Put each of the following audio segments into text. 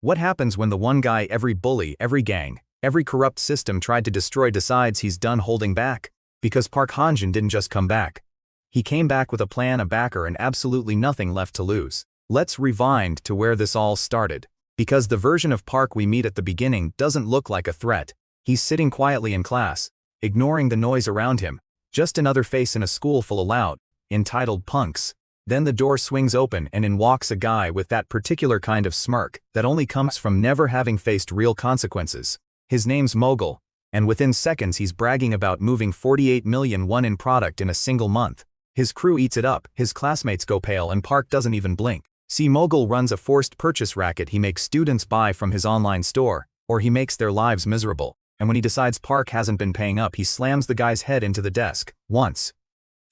What happens when the one guy every bully, every gang, every corrupt system tried to destroy decides he's done holding back? Because Park Hanjun didn't just come back. He came back with a plan, a backer, and absolutely nothing left to lose. Let's rewind to where this all started. Because the version of Park we meet at the beginning doesn't look like a threat. He's sitting quietly in class, ignoring the noise around him. Just another face in a school full of loud, entitled punks. Then the door swings open and in walks a guy with that particular kind of smirk that only comes from never having faced real consequences. His name's Mogul, and within seconds he's bragging about moving 48 million won in product in a single month. His crew eats it up, his classmates go pale, and Park doesn't even blink. See, Mogul runs a forced purchase racket. He makes students buy from his online store, or he makes their lives miserable. And when he decides Park hasn't been paying up, he slams the guy's head into the desk. Once.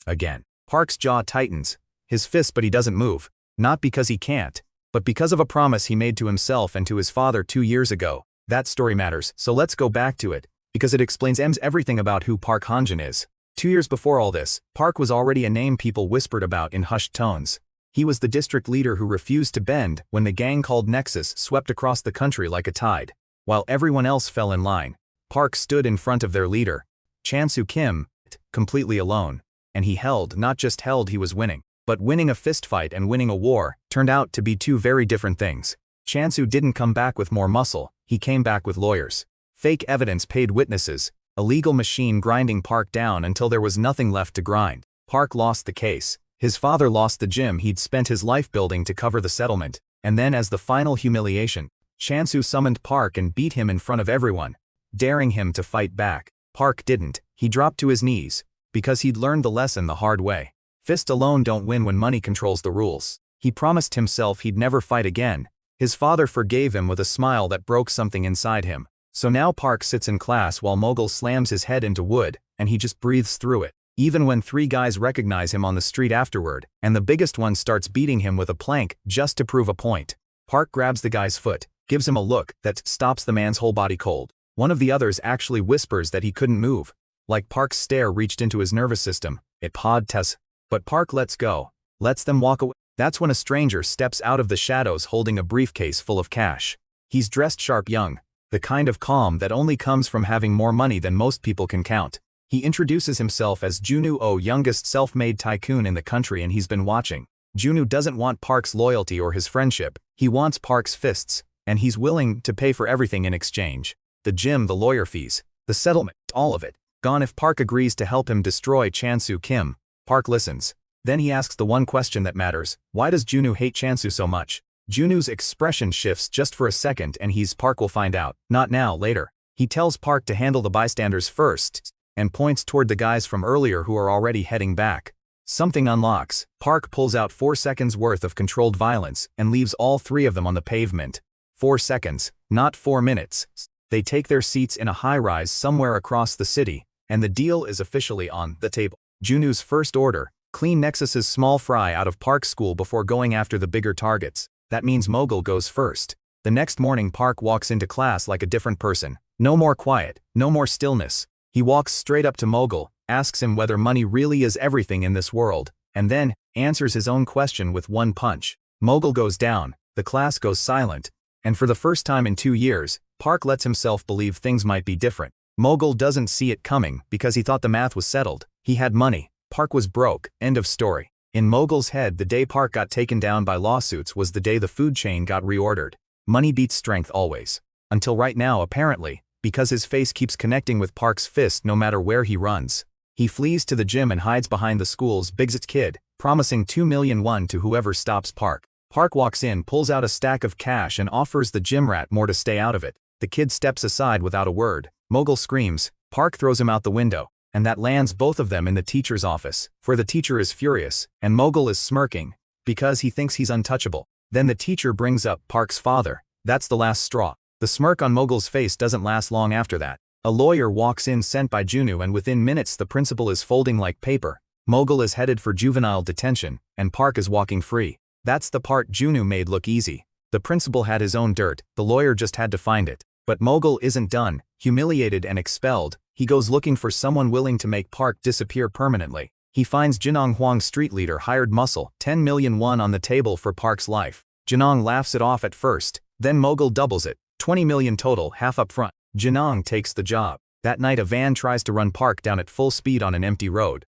Again. Park's jaw tightens. His fist, but he doesn't move. Not because he can't, but because of a promise he made to himself and to his father 2 years ago. That story matters, so let's go back to it, because it explains everything about who Park Hanjun is. 2 years before all this, Park was already a name people whispered about in hushed tones. He was the district leader who refused to bend when the gang called Nexus swept across the country like a tide. While everyone else fell in line, Park stood in front of their leader, Chansu Kim, completely alone. And he held, not just held, he was winning. But winning a fistfight and winning a war turned out to be two very different things. Chansu didn't come back with more muscle, he came back with lawyers. Fake evidence, paid witnesses, a legal machine grinding Park down until there was nothing left to grind. Park lost the case. His father lost the gym he'd spent his life building to cover the settlement. And then, as the final humiliation, Chansu summoned Park and beat him in front of everyone, daring him to fight back. Park didn't. He dropped to his knees, because he'd learned the lesson the hard way. Fists alone don't win when money controls the rules. He promised himself he'd never fight again. His father forgave him with a smile that broke something inside him. So now Park sits in class while Mogul slams his head into wood, and he just breathes through it. Even when 3 guys recognize him on the street afterward, and the biggest one starts beating him with a plank just to prove a point. Park grabs the guy's foot, gives him a look that stops the man's whole body cold. One of the others actually whispers that he couldn't move. Like Park's stare reached into his nervous system. It pawed Tess. But Park lets go, lets them walk away. That's when a stranger steps out of the shadows holding a briefcase full of cash. He's dressed sharp, young, the kind of calm that only comes from having more money than most people can count. He introduces himself as Junu, youngest self-made tycoon in the country, and he's been watching. Junu doesn't want Park's loyalty or his friendship. He wants Park's fists, and he's willing to pay for everything in exchange. The gym, the lawyer fees, the settlement, all of it. Gone if Park agrees to help him destroy Chansu Kim. Park listens. Then he asks the one question that matters. Why does Junu hate Chansu so much? Junu's expression shifts just for a second, and Park will find out. Not now, later. He tells Park to handle the bystanders first, and points toward the guys from earlier who are already heading back. Something unlocks. Park pulls out 4 seconds worth of controlled violence and leaves all 3 of them on the pavement. 4 seconds, not 4 minutes. They take their seats in a high-rise somewhere across the city, and the deal is officially on the table. Junu's first order: clean Nexus's small fry out of Park's school before going after the bigger targets. That means Mogul goes first. The next morning Park walks into class like a different person. No more quiet, no more stillness. He walks straight up to Mogul, asks him whether money really is everything in this world, and then answers his own question with one punch. Mogul goes down, the class goes silent, and for the first time in 2 years, Park lets himself believe things might be different. Mogul doesn't see it coming because he thought the math was settled. He had money. Park was broke. End of story. In Mogul's head, the day Park got taken down by lawsuits was the day the food chain got reordered. Money beats strength always. Until right now, apparently, because his face keeps connecting with Park's fist no matter where he runs. He flees to the gym and hides behind the school's biggest kid, promising 2 million won to whoever stops Park. Park walks in, pulls out a stack of cash and offers the gym rat more to stay out of it. The kid steps aside without a word. Mogul screams. Park throws him out the window, and that lands both of them in the teacher's office, for the teacher is furious, and Mogul is smirking, because he thinks he's untouchable. Then the teacher brings up Park's father. That's the last straw. The smirk on Mogul's face doesn't last long after that. A lawyer walks in sent by Junu, and within minutes the principal is folding like paper. Mogul is headed for juvenile detention, and Park is walking free. That's the part Junu made look easy. The principal had his own dirt, the lawyer just had to find it. But Mogul isn't done. Humiliated and expelled, he goes looking for someone willing to make Park disappear permanently. He finds Jinong Huang's street leader, hired muscle, 10 million won on the table for Park's life. Jinong laughs it off at first, Then Mogul doubles it, 20 million total, half up front. Junu takes the job. That night a van tries to run Park down at full speed on an empty road.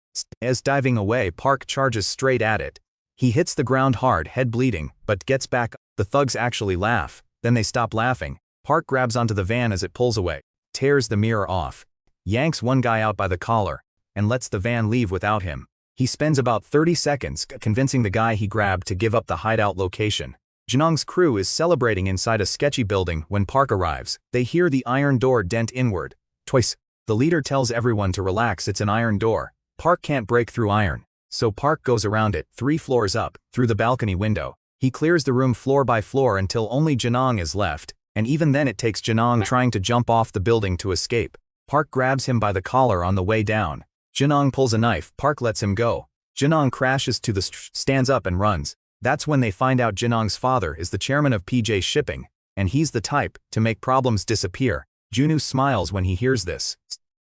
As diving away, Park charges straight at it. He hits the ground hard, head bleeding, but gets back up. The thugs actually laugh, then they stop laughing. Park grabs onto the van as it pulls away, tears the mirror off, yanks one guy out by the collar, and lets the van leave without him. He spends about 30 seconds convincing the guy he grabbed to give up the hideout location. Junu's crew is celebrating inside a sketchy building when Park arrives. They hear the iron door dent inward. Twice. The leader tells everyone to relax, it's an iron door. Park can't break through iron. So Park goes around it, 3 floors up, through the balcony window. He clears the room floor by floor until only Junu is left, and even then it takes Junu trying to jump off the building to escape. Park grabs him by the collar on the way down. Junu pulls a knife, Park lets him go. Junu crashes to the stands up and runs. That's when they find out Junu's father is the chairman of PJ Shipping, and he's the type to make problems disappear. Junu smiles when he hears this.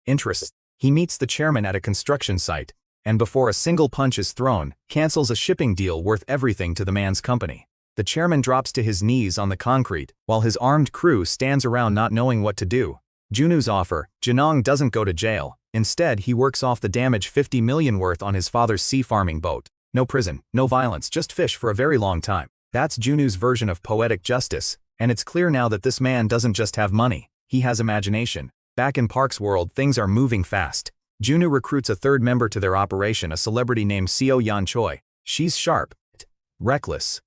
Interest. He meets the chairman at a construction site, and before a single punch is thrown, cancels a shipping deal worth everything to the man's company. The chairman drops to his knees on the concrete, while his armed crew stands around not knowing what to do. Junu's offer, Junu doesn't go to jail. Instead, he works off the damage 50 million worth on his father's sea farming boat. No prison, no violence, just fish for a very long time. That's Junu's version of poetic justice, and it's clear now that this man doesn't just have money, he has imagination. Back in Park's world, things are moving fast. Junu recruits a third member to their operation, a celebrity named Seo Yan Choi. She's sharp, reckless,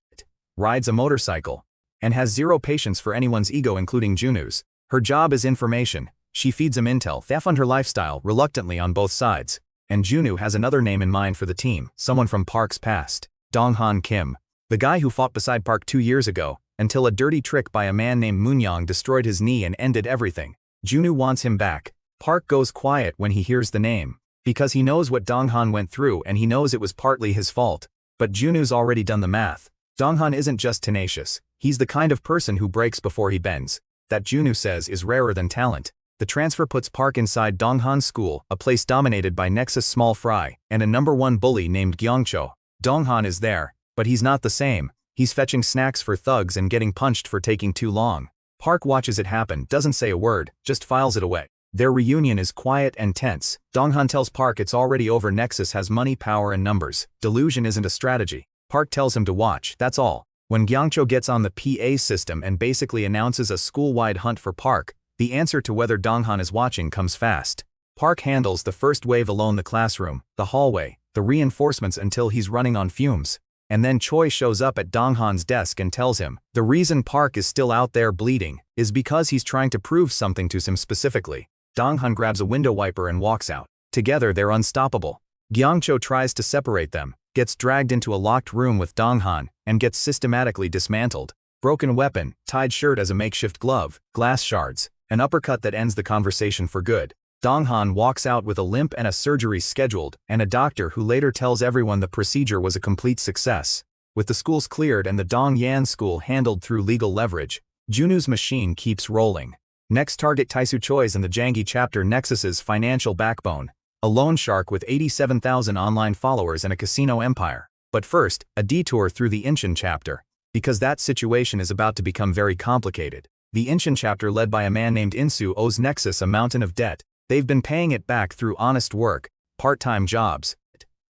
rides a motorcycle, and has zero patience for anyone's ego, including Junu's. Her job is information. She feeds him intel, they fund her lifestyle, reluctantly on both sides. And Junu has another name in mind for the team, someone from Park's past. Donghan Kim. The guy who fought beside Park 2 years ago, until a dirty trick by a man named Moonyong destroyed his knee and ended everything. Junu wants him back. Park goes quiet when he hears the name, because he knows what Donghan went through and he knows it was partly his fault. But Junu's already done the math. Donghan isn't just tenacious, he's the kind of person who breaks before he bends. That Junu says is rarer than talent. The transfer puts Park inside Donghan's school, a place dominated by Nexus small fry, and a #1 bully named Gyeongcho. Donghan is there, but he's not the same. He's fetching snacks for thugs and getting punched for taking too long. Park watches it happen, doesn't say a word, just files it away. Their reunion is quiet and tense. Donghan tells Park it's already over. Nexus has money, power and numbers. Delusion isn't a strategy. Park tells him to watch, that's all. When Gyeongcho gets on the PA system and basically announces a school-wide hunt for Park, the answer to whether Donghan is watching comes fast. Park handles the first wave alone, the classroom, the hallway, the reinforcements until he's running on fumes. And then Choi shows up at Donghan's desk and tells him, the reason Park is still out there bleeding is because he's trying to prove something to him specifically. Donghan grabs a window wiper and walks out. Together they're unstoppable. Gyeongcho tries to separate them, gets dragged into a locked room with Donghan, and gets systematically dismantled. Broken weapon, tied shirt as a makeshift glove, glass shards, an uppercut that ends the conversation for good. Donghan walks out with a limp and a surgery scheduled, and a doctor who later tells everyone the procedure was a complete success. With the schools cleared and the Dongyan school handled through legal leverage, Junu's machine keeps rolling. Next target, Taisu Choi's in the Jangi chapter, Nexus's financial backbone. A loan shark with 87,000 online followers and a casino empire. But first, a detour through the Incheon chapter, because that situation is about to become very complicated. The Incheon chapter, led by a man named Insu, owes Nexus a mountain of debt. They've been paying it back through honest work, part-time jobs,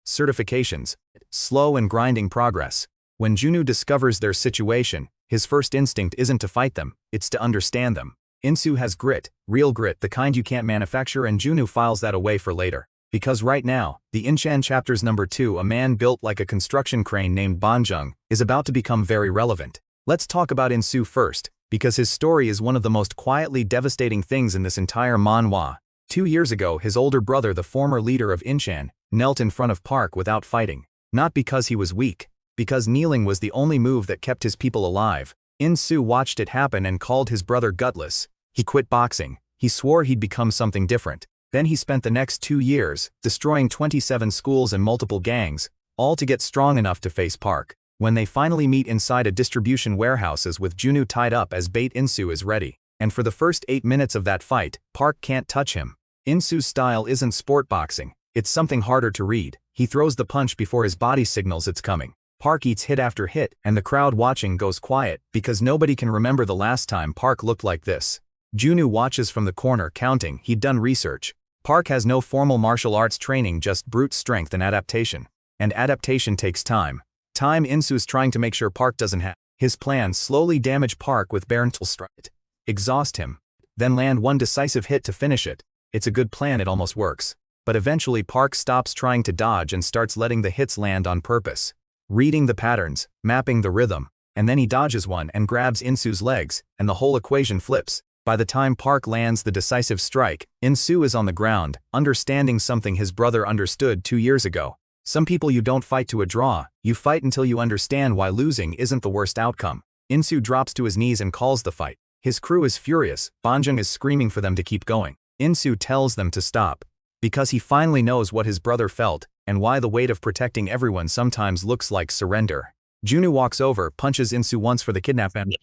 certifications, slow and grinding progress. When Junu discovers their situation, his first instinct isn't to fight them, it's to understand them. Insu has grit, real grit, the kind you can't manufacture, and Junu files that away for later. Because right now, the Incheon chapter's #2, a man built like a construction crane named Banjung, is about to become very relevant. Let's talk about Insu first, because his story is one of the most quietly devastating things in this entire manhwa. 2 years ago, his older brother, the former leader of Incheon, knelt in front of Park without fighting. Not because he was weak, because kneeling was the only move that kept his people alive. Insu watched it happen and called his brother gutless. He quit boxing. He swore he'd become something different. Then he spent the next 2 years, destroying 27 schools and multiple gangs, all to get strong enough to face Park. When they finally meet inside a distribution warehouses with Junu tied up as bait, Insu is ready. And for the first 8 minutes of that fight, Park can't touch him. Insu's style isn't sport boxing, it's something harder to read. He throws the punch before his body signals it's coming. Park eats hit after hit, and the crowd watching goes quiet because nobody can remember the last time Park looked like this. Junu watches from the corner counting. He'd done research. Park has no formal martial arts training, just brute strength and adaptation. And adaptation takes time. Insu's trying to make sure Park doesn't have. His plan: slowly damage Park with Barental strike. Exhaust him. Then land one decisive hit to finish it. It's a good plan, it almost works. But eventually Park stops trying to dodge and starts letting the hits land on purpose. Reading the patterns, mapping the rhythm, and then he dodges one and grabs Insu's legs, and the whole equation flips. By the time Park lands the decisive strike, Insu is on the ground, understanding something his brother understood 2 years ago. Some people you don't fight to a draw, you fight until you understand why losing isn't the worst outcome. Insu drops to his knees and calls the fight. His crew is furious. Banjung is screaming for them to keep going. Insu tells them to stop. Because he finally knows what his brother felt, and why the weight of protecting everyone sometimes looks like surrender. Junu walks over, punches Insu once for the kidnapping,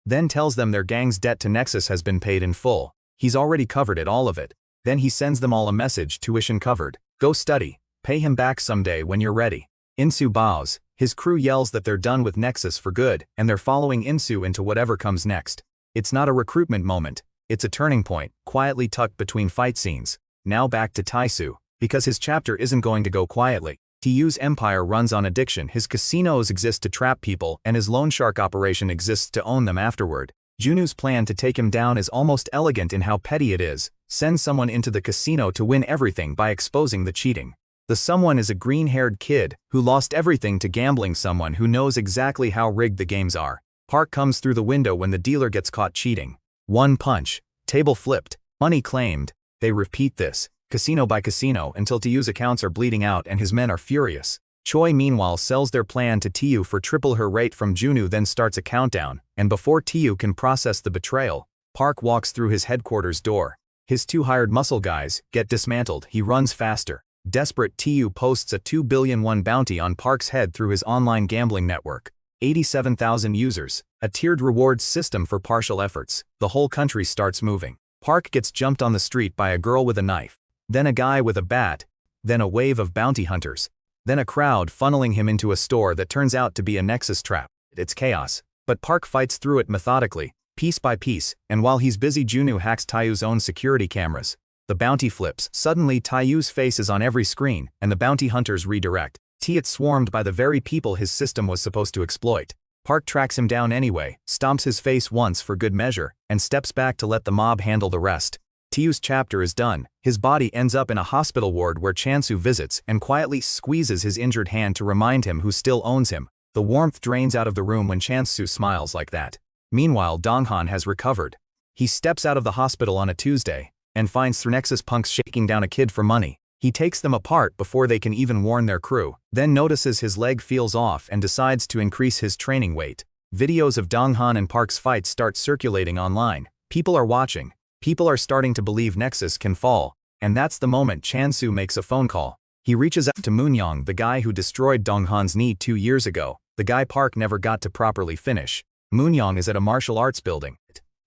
then tells them their gang's debt to Nexus has been paid in full. He's already covered it, all of it. Then he sends them all a message: tuition covered. Go study. Pay him back someday when you're ready. Insu bows. His crew yells that they're done with Nexus for good, and they're following Insu into whatever comes next. It's not a recruitment moment. It's a turning point, quietly tucked between fight scenes. Now back to Taisu. Because his chapter isn't going to go quietly. Tiyu's empire runs on addiction. His casinos exist to trap people, and his loan shark operation exists to own them afterward. Junu's plan to take him down is almost elegant in how petty it is. Send someone into the casino to win everything by exposing the cheating. The someone is a green-haired kid who lost everything to gambling, someone who knows exactly how rigged the games are. Park comes through the window when the dealer gets caught cheating. One punch. Table flipped. Money claimed. They repeat this, casino by casino, until Tiyu's accounts are bleeding out and his men are furious. Choi meanwhile sells their plan to Tiyu for triple her rate from Junu, then starts a countdown, and before Tiyu can process the betrayal, Park walks through his headquarters door. His 2 hired muscle guys get dismantled. He runs faster. Desperate, Tiyu posts a 2 billion won bounty on Park's head through his online gambling network. 87,000 users, a tiered rewards system for partial efforts. The whole country starts moving. Park gets jumped on the street by a girl with a knife, then a guy with a bat, then a wave of bounty hunters, then a crowd funneling him into a store that turns out to be a Nexus trap. It's chaos, but Park fights through it methodically, piece by piece, and while he's busy, Junu hacks Taiyu's own security cameras. The bounty flips. Suddenly Taiyu's face is on every screen, and the bounty hunters redirect. It's swarmed by the very people his system was supposed to exploit. Park tracks him down anyway, stomps his face once for good measure, and steps back to let the mob handle the rest. Tiyu's chapter is done. His body ends up in a hospital ward where Chansu visits and quietly squeezes his injured hand to remind him who still owns him. The warmth drains out of the room when Chansu smiles like that. Meanwhile, Donghan has recovered. He steps out of the hospital on a Tuesday and finds 3 Nexus punks shaking down a kid for money. He takes them apart before they can even warn their crew, then notices his leg feels off and decides to increase his training weight. Videos of Donghan and Park's fights start circulating online. People are watching. People are starting to believe Nexus can fall, and that's the moment Chansu makes a phone call. He reaches out to Moonyong, the guy who destroyed Donghan's knee 2 years ago, the guy Park never got to properly finish. Moonyong is at a martial arts building.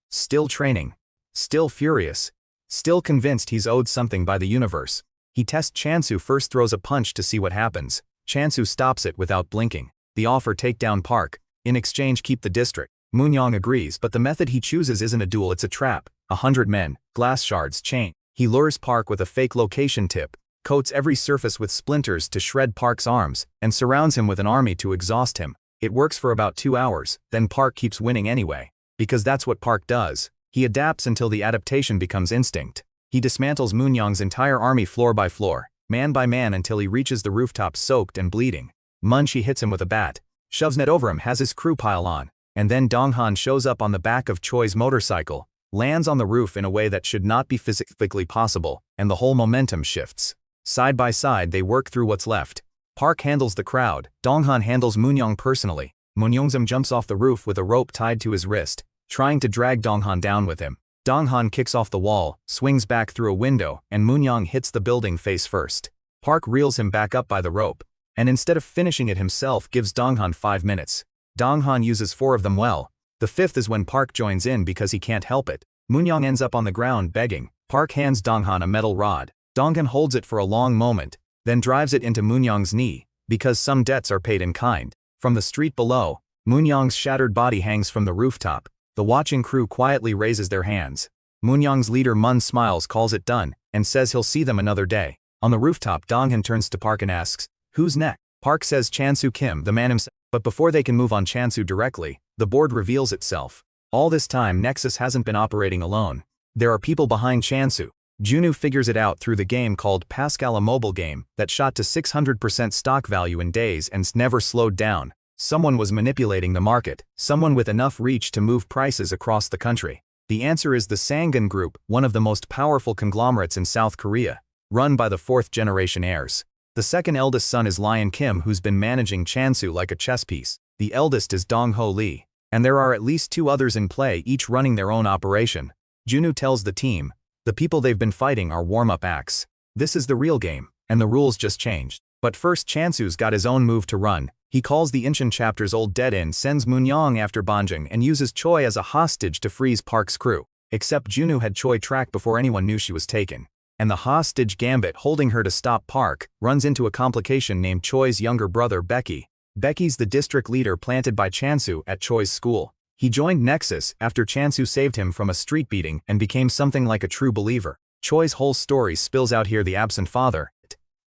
Still training. Still furious. Still convinced he's owed something by the universe. He tests Chansu, first throws a punch to see what happens. Chansu stops it without blinking. The offer: take down Park. In exchange, keep the district. Moonyong agrees, but the method he chooses isn't a duel, it's a trap. 100 men, glass shards, chain. He lures Park with a fake location tip, coats every surface with splinters to shred Park's arms, and surrounds him with an army to exhaust him. It works for about 2 hours, then Park keeps winning anyway. Because that's what Park does. He adapts until the adaptation becomes instinct. He dismantles Moonyong's entire army floor by floor, man by man, until he reaches the rooftop soaked and bleeding. Munchi hits him with a bat, shoves net over him, has his crew pile on, and then Donghan shows up on the back of Choi's motorcycle, lands on the roof in a way that should not be physically possible, and the whole momentum shifts. Side by side they work through what's left. Park handles the crowd, Donghan handles Moonyong personally. Moonyongzam jumps off the roof with a rope tied to his wrist, trying to drag Donghan down with him. Donghan kicks off the wall, swings back through a window, and Moonyong hits the building face first. Park reels him back up by the rope, and instead of finishing it himself gives Donghan 5 minutes. Donghan uses 4 of them well. The 5th is when Park joins in because he can't help it. Moonyong ends up on the ground begging. Park hands Donghan a metal rod. Donghan holds it for a long moment, then drives it into Moonyong's knee, because some debts are paid in kind. From the street below, Moonyang's shattered body hangs from the rooftop. The watching crew quietly raises their hands. Moonyang's leader Mun smiles, calls it done, and says he'll see them another day. On the rooftop, Donghan turns to Park and asks, "Who's next?" Park says Chansu Kim, the man himself. But before they can move on Chansu directly, the board reveals itself. All this time Nexus hasn't been operating alone. There are people behind Chansu. Junu figures it out through the game called Pascal, a mobile game that shot to 600% stock value in days and never slowed down. Someone was manipulating the market, someone with enough reach to move prices across the country. The answer is the Sangun Group, one of the most powerful conglomerates in South Korea, run by the fourth-generation heirs. The second eldest son is Lion Kim, who's been managing Chansu like a chess piece. The eldest is Dong Ho Lee. And there are at least 2 others in play, each running their own operation. Junu tells the team, the people they've been fighting are warm-up acts. This is the real game, and the rules just changed. But first Chansu's got his own move to run. He calls the Incheon chapter's old dead-end, sends Moonyang after Banjung, and uses Choi as a hostage to freeze Park's crew. Except Junu had Choi tracked before anyone knew she was taken. And the hostage gambit holding her to stop Park runs into a complication named Choi's younger brother Becky. Becky's the district leader planted by Chansu at Choi's school. He joined Nexus after Chansu saved him from a street beating and became something like a true believer. Choi's whole story spills out here: the absent father,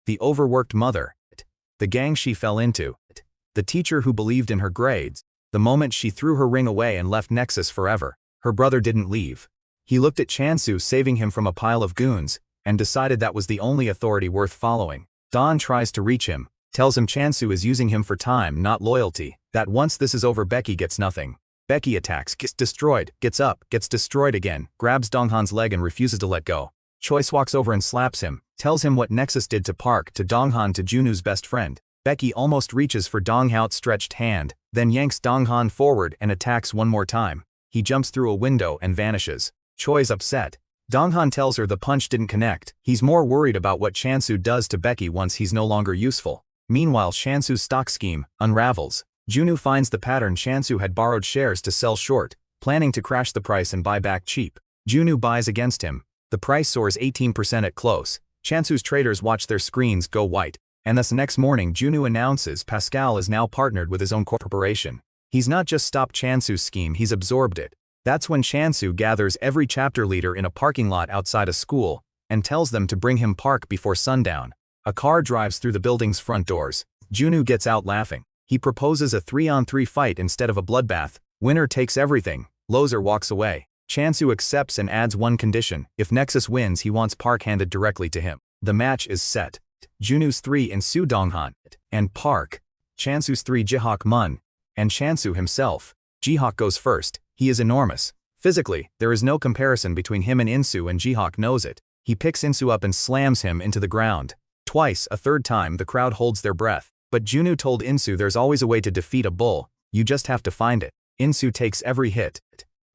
the overworked mother, the gang she fell into, the teacher who believed in her grades, the moment she threw her ring away and left Nexus forever. Her brother didn't leave. He looked at Chansu saving him from a pile of goons and decided that was the only authority worth following. Don tries to reach him, tells him Chansu is using him for time, not loyalty, that once this is over Becky gets nothing. Becky attacks, gets destroyed, gets up, gets destroyed again, grabs Donghan's leg and refuses to let go. Choi walks over and slaps him, tells him what Nexus did to Park, to Donghan, to Junu's best friend. Becky almost reaches for Dong's outstretched hand, then yanks Donghan forward and attacks one more time. He jumps through a window and vanishes. Choi's upset. Donghan tells her the punch didn't connect. He's more worried about what Chansu does to Becky once he's no longer useful. Meanwhile, Chansu's stock scheme unravels. Junu finds the pattern. Chansu had borrowed shares to sell short, planning to crash the price and buy back cheap. Junu buys against him. The price soars 18% at close. Chansu's traders watch their screens go white. And thus next morning Junu announces Pascal is now partnered with his own corporation. He's not just stopped Chansu's scheme, he's absorbed it. That's when Chansu gathers every chapter leader in a parking lot outside a school and tells them to bring him Park before sundown. A car drives through the building's front doors. Junu gets out laughing. He proposes a 3-on-3 fight instead of a bloodbath. Winner takes everything. Loser walks away. Chansu accepts and adds one condition: if Nexus wins, he wants Park handed directly to him. The match is set. Junu's 3 and Su Donghan, and Park. Chansu's 3 Jihak Mun, and Chansu himself. Jihak goes first. He is enormous. Physically, there is no comparison between him and Insu, and Jihak knows it. He picks Insu up and slams him into the ground. Twice, a third time, the crowd holds their breath. But Junu told Insu there's always a way to defeat a bull, you just have to find it. Insu takes every hit,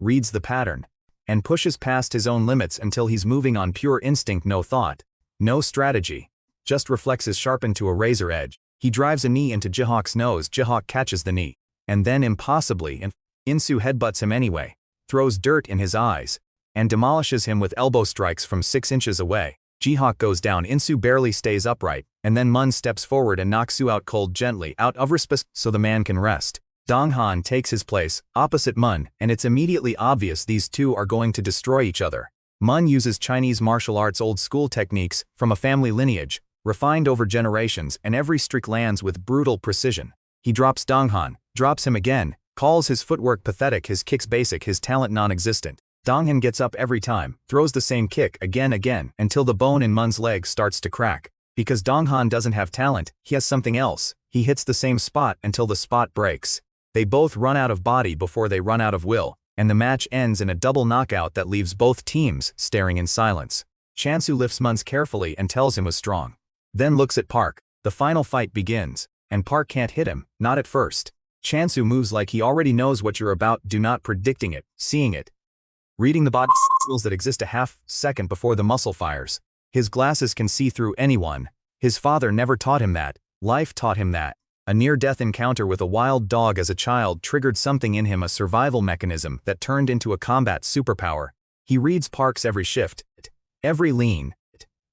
reads the pattern, and pushes past his own limits until he's moving on pure instinct, no thought, no strategy. Just reflexes sharpened to a razor edge. He drives a knee into Jihak's nose. Jihak catches the knee. And then impossibly, Insu headbutts him anyway, throws dirt in his eyes, and demolishes him with elbow strikes from 6 inches away. Jihak goes down. Insu barely stays upright, and then Mun steps forward and knocks Su out cold, gently, out of respect, so the man can rest. Donghan takes his place, opposite Mun, and it's immediately obvious these two are going to destroy each other. Mun uses Chinese martial arts old school techniques from a family lineage, refined over generations, and every streak lands with brutal precision. He drops Donghan, drops him again, calls his footwork pathetic, his kicks basic, his talent non-existent. Donghan gets up every time, throws the same kick again, until the bone in Mun's leg starts to crack. Because Donghan doesn't have talent, he has something else. He hits the same spot until the spot breaks. They both run out of body before they run out of will, and the match ends in a double knockout that leaves both teams staring in silence. Chansu lifts Mun's carefully and tells him was strong. Then looks at Park. The final fight begins, and Park can't hit him, not at first. Chansu moves like he already knows what you're about, do not predicting it, seeing it. Reading the body signals that exist a half-second before the muscle fires. His glasses can see through anyone. His father never taught him that. Life taught him that. A near-death encounter with a wild dog as a child triggered something in him, a survival mechanism that turned into a combat superpower. He reads Park's every shift, every lean,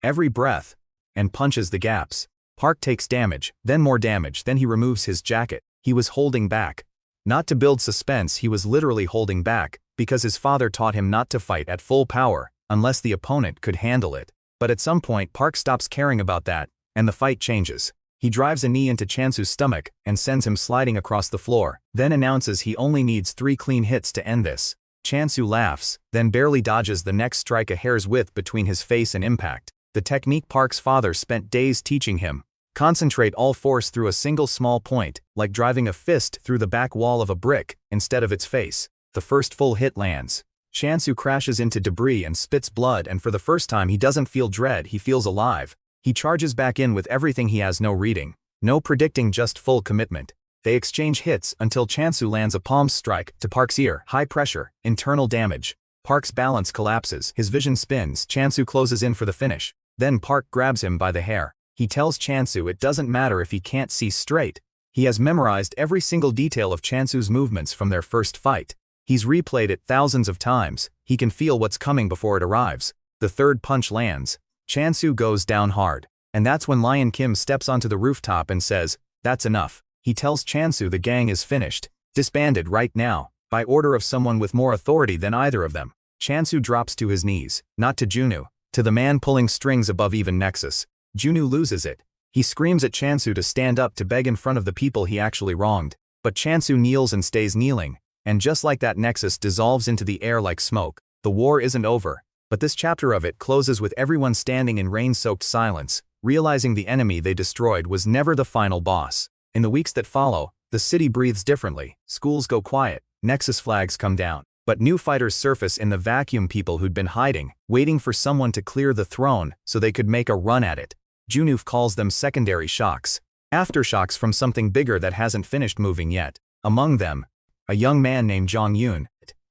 every breath, and punches the gaps. Park takes damage, then more damage, then he removes his jacket. He was holding back. Not to build suspense, he was literally holding back, because his father taught him not to fight at full power, unless the opponent could handle it. But at some point Park stops caring about that, and the fight changes. He drives a knee into Chansu's stomach and sends him sliding across the floor, then announces he only needs 3 clean hits to end this. Chansu laughs, then barely dodges the next strike a hair's width between his face and impact. The technique Park's father spent days teaching him. Concentrate all force through a single small point, like driving a fist through the back wall of a brick, instead of its face. The first full hit lands. Chansu crashes into debris and spits blood, and for the first time he doesn't feel dread, he feels alive. He charges back in with everything he has, no reading, no predicting, just full commitment. They exchange hits until Chansu lands a palm strike to Park's ear. High pressure, internal damage. Park's balance collapses, his vision spins. Chansu closes in for the finish. Then Park grabs him by the hair. He tells Chansu it doesn't matter if he can't see straight. He has memorized every single detail of Chansu's movements from their first fight. He's replayed it thousands of times. He can feel what's coming before it arrives. The third punch lands. Chansu goes down hard. And that's when Lion Kim steps onto the rooftop and says, "That's enough." He tells Chansu the gang is finished, disbanded right now, by order of someone with more authority than either of them. Chansu drops to his knees, not to Junu, to the man pulling strings above even Nexus. Junu loses it. He screams at Chansu to stand up to beg in front of the people he actually wronged. But Chansu kneels and stays kneeling, and just like that, Nexus dissolves into the air like smoke. The war isn't over, but this chapter of it closes with everyone standing in rain-soaked silence, realizing the enemy they destroyed was never the final boss. In the weeks that follow, the city breathes differently, schools go quiet, Nexus flags come down. But new fighters surface in the vacuum, people who'd been hiding, waiting for someone to clear the throne so they could make a run at it. Junu calls them secondary shocks. Aftershocks from something bigger that hasn't finished moving yet. Among them, a young man named Jong Yoon,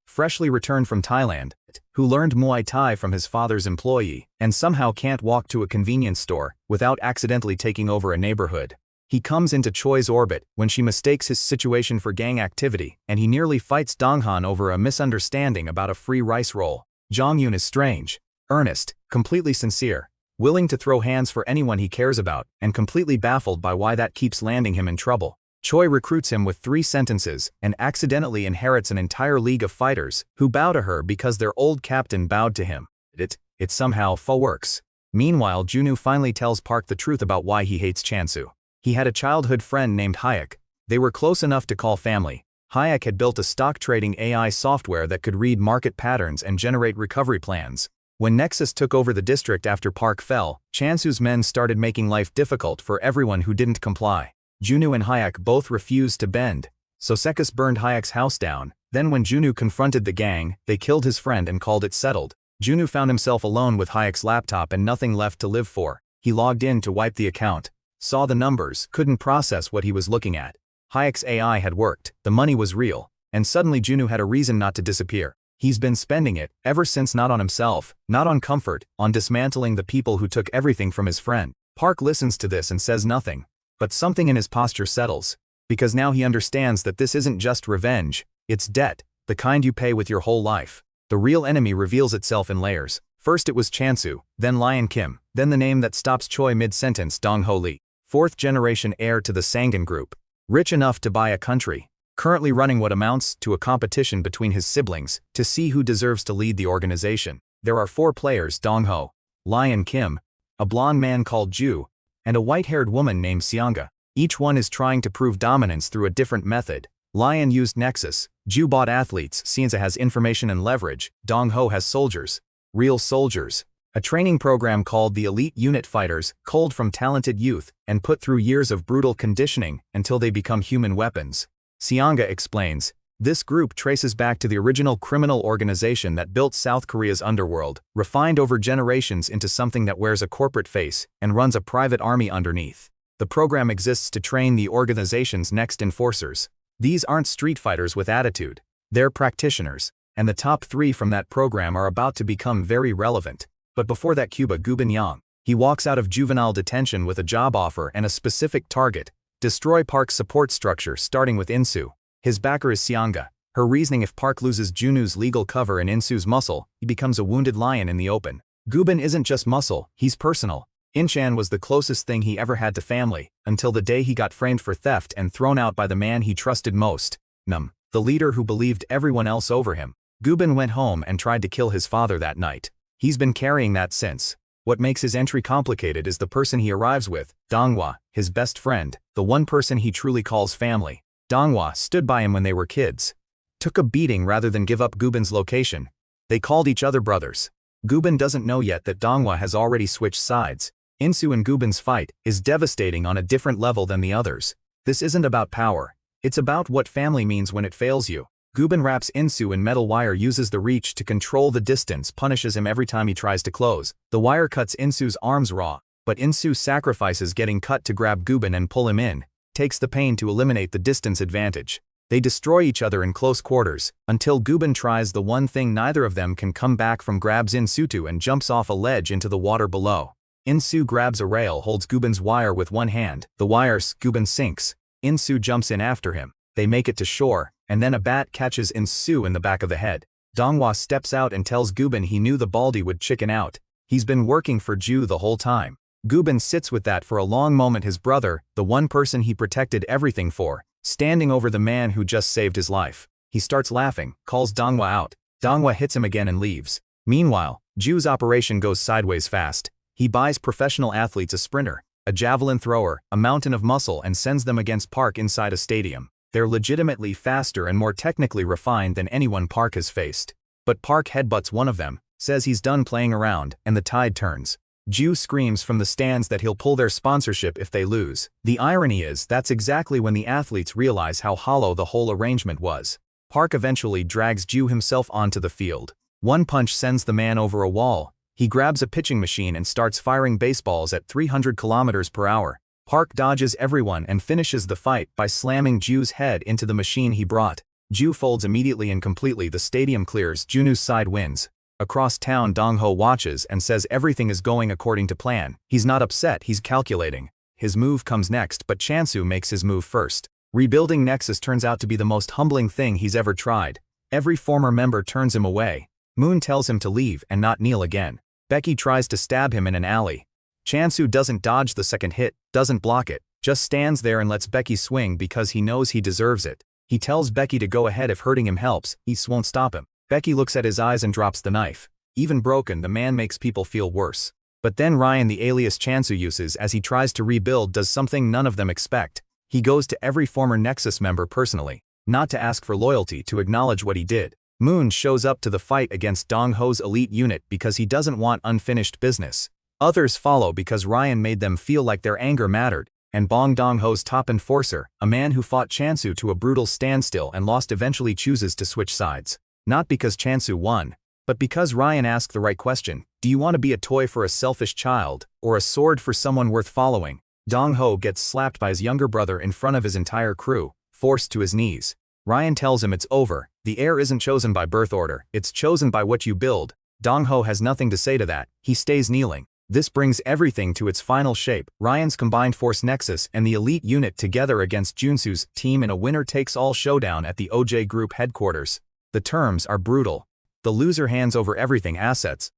freshly returned from Thailand, who learned Muay Thai from his father's employee, and somehow can't walk to a convenience store without accidentally taking over a neighborhood. He comes into Choi's orbit when she mistakes his situation for gang activity, and he nearly fights Donghan over a misunderstanding about a free rice roll. Jong Yoon is strange, earnest, completely sincere, willing to throw hands for anyone he cares about, and completely baffled by why that keeps landing him in trouble. Choi recruits him with 3 sentences and accidentally inherits an entire league of fighters who bow to her because their old captain bowed to him. It somehow works. Meanwhile, Junu finally tells Park the truth about why he hates Chansu. He had a childhood friend named Hayek. They were close enough to call family. Hayek had built a stock trading AI software that could read market patterns and generate recovery plans. When Nexus took over the district after Park fell, Chansu's men started making life difficult for everyone who didn't comply. Junu and Hayek both refused to bend, so Sekus burned Hayek's house down. Then when Junu confronted the gang, they killed his friend and called it settled. Junu found himself alone with Hayek's laptop and nothing left to live for. He logged in to wipe the account, saw the numbers, couldn't process what he was looking at. Hayek's AI had worked, the money was real, and suddenly Junu had a reason not to disappear. He's been spending it, ever since, not on himself, not on comfort, on dismantling the people who took everything from his friend. Park listens to this and says nothing. But something in his posture settles, because now he understands that this isn't just revenge, it's debt, the kind you pay with your whole life. The real enemy reveals itself in layers. First it was Chansu, then Lion Kim, then the name that stops Choi mid-sentence, Dong Ho Lee. 4th-generation heir to the Sangin group. Rich enough to buy a country. Currently running what amounts to a competition between his siblings to see who deserves to lead the organization. There are 4 players: Dong Ho, Lion Kim, a blonde man called Ju, and a white-haired woman named Seonga. Each one is trying to prove dominance through a different method. Lion used Nexus, Ju bought athletes, Seonga has information and leverage, Dong Ho has soldiers. Real soldiers. A training program called the Elite Unit Fighters, culled from talented youth, and put through years of brutal conditioning until they become human weapons. Seonga explains, this group traces back to the original criminal organization that built South Korea's underworld, refined over generations into something that wears a corporate face and runs a private army underneath. The program exists to train the organization's next enforcers. These aren't street fighters with attitude. They're practitioners, and the top 3 from that program are about to become very relevant. But before that, Cuba Gubin Yang. He walks out of juvenile detention with a job offer and a specific target: destroy Park's support structure starting with Insu. His backer is Seonga. Her reasoning: if Park loses Junu's legal cover and Insu's muscle, he becomes a wounded lion in the open. Gubin isn't just muscle, he's personal. Inchan was the closest thing he ever had to family, until the day he got framed for theft and thrown out by the man he trusted most, Num, the leader who believed everyone else over him. Gubin went home and tried to kill his father that night. He's been carrying that since. What makes his entry complicated is the person he arrives with, Donghua, his best friend, the one person he truly calls family. Donghua stood by him when they were kids. Took a beating rather than give up Gubin's location. They called each other brothers. Gubin doesn't know yet that Donghua has already switched sides. Insu and Gubin's fight is devastating on a different level than the others. This isn't about power. It's about what family means when it fails you. Gubin wraps Insu in metal wire, uses the reach to control the distance, punishes him every time he tries to close. The wire cuts Insu's arms raw, but Insu sacrifices getting cut to grab Gubin and pull him in, takes the pain to eliminate the distance advantage. They destroy each other in close quarters, until Gubin tries the one thing neither of them can come back from, grabs Insu and jumps off a ledge into the water below. Insu grabs a rail, holds Gubin's wire with one hand. The wires, Gubin sinks. Insu jumps in after him. They make it to shore, and then a bat catches Insu in the back of the head. Donghua steps out and tells Gubin he knew the Baldy would chicken out. He's been working for Ju the whole time. Gubin sits with that for a long moment, his brother, the one person he protected everything for, standing over the man who just saved his life. He starts laughing, calls Donghua out. Donghua hits him again and leaves. Meanwhile, Ju's operation goes sideways fast. He buys professional athletes a sprinter, a javelin thrower, a mountain of muscle, and sends them against Park inside a stadium. They're legitimately faster and more technically refined than anyone Park has faced. But Park headbutts one of them, says he's done playing around, and the tide turns. Ju screams from the stands that he'll pull their sponsorship if they lose. The irony is that's exactly when the athletes realize how hollow the whole arrangement was. Park eventually drags Ju himself onto the field. One punch sends the man over a wall. He grabs a pitching machine and starts firing baseballs at 300 kilometers per hour. Park dodges everyone and finishes the fight by slamming Ju's head into the machine he brought. Ju folds immediately and completely. The stadium clears. Junu's side wins. Across town, Dongho watches and says everything is going according to plan. He's not upset, he's calculating. His move comes next, but Chansu makes his move first. Rebuilding Nexus turns out to be the most humbling thing he's ever tried. Every former member turns him away. Moon tells him to leave and not kneel again. Becky tries to stab him in an alley. Chansu doesn't dodge the second hit, doesn't block it, just stands there and lets Becky swing because he knows he deserves it. He tells Becky to go ahead if hurting him helps, he won't stop him. Becky looks at his eyes and drops the knife. Even broken, the man makes people feel worse. But then Ryan, the alias Chansu uses as he tries to rebuild, does something none of them expect. He goes to every former Nexus member personally, not to ask for loyalty, to acknowledge what he did. Moon shows up to the fight against Dongho's elite unit because he doesn't want unfinished business. Others follow because Ryan made them feel like their anger mattered, and Bong Dongho's top enforcer, a man who fought Chansu to a brutal standstill and lost, eventually chooses to switch sides. Not because Chansu won, but because Ryan asked the right question. Do you want to be a toy for a selfish child, or a sword for someone worth following? Dongho gets slapped by his younger brother in front of his entire crew, forced to his knees. Ryan tells him it's over. The heir isn't chosen by birth order, it's chosen by what you build. Dongho has nothing to say to that, he stays kneeling. This brings everything to its final shape. Ryan's combined force Nexus and the elite unit together against Junsu's team in a winner-takes-all showdown at the OJ Group headquarters. The terms are brutal. The loser hands over everything: assets,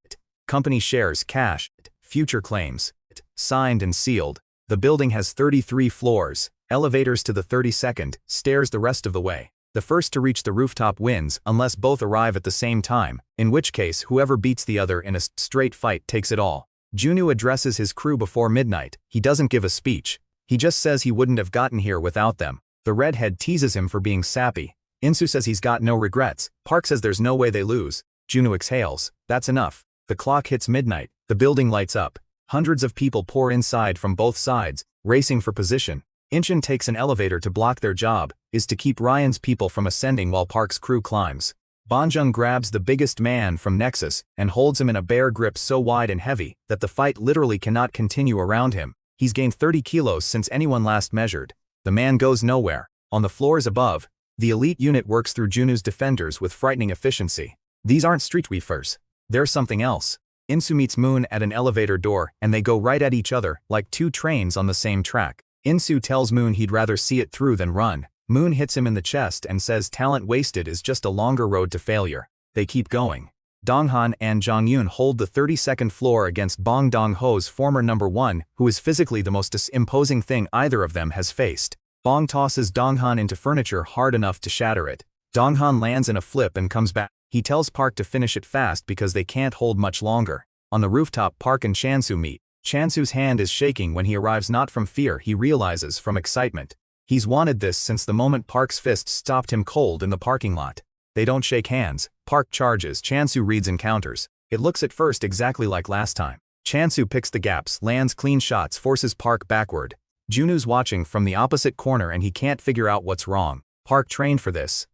company shares, cash, future claims. Signed and sealed. The building has 33 floors, elevators to the 32nd, stairs the rest of the way. The first to reach the rooftop wins, unless both arrive at the same time, in which case whoever beats the other in a straight fight takes it all. Junu addresses his crew before midnight. He doesn't give a speech. He just says he wouldn't have gotten here without them. The redhead teases him for being sappy. Insu says he's got no regrets. Park says there's no way they lose. Junu exhales. That's enough. The clock hits midnight. The building lights up. Hundreds of people pour inside from both sides, racing for position. Inchin takes an elevator to block their job, is to keep Ryan's people from ascending while Park's crew climbs. Banjung grabs the biggest man from Nexus and holds him in a bear grip so wide and heavy that the fight literally cannot continue around him. He's gained 30 kilos since anyone last measured. The man goes nowhere. On the floors above, the elite unit works through Junu's defenders with frightening efficiency. These aren't streetweavers. They're something else. Insu meets Moon at an elevator door, and they go right at each other, like two trains on the same track. Insu tells Moon he'd rather see it through than run. Moon hits him in the chest and says talent wasted is just a longer road to failure. They keep going. Donghan and Jongyun hold the 32nd floor against Bong Dong-ho's former number 1, who is physically the most imposing thing either of them has faced. Bong tosses Donghan into furniture hard enough to shatter it. Donghan lands in a flip and comes back. He tells Park to finish it fast because they can't hold much longer. On the rooftop, Park and Chansu meet. Chansu's hand is shaking when he arrives, not from fear, he realizes, from excitement. He's wanted this since the moment Park's fist stopped him cold in the parking lot. They don't shake hands. Park charges. Chansu reads and counters. It looks at first exactly like last time. Chansu picks the gaps, lands clean shots, forces Park backward. Junu's watching from the opposite corner and he can't figure out what's wrong. Park trained for this.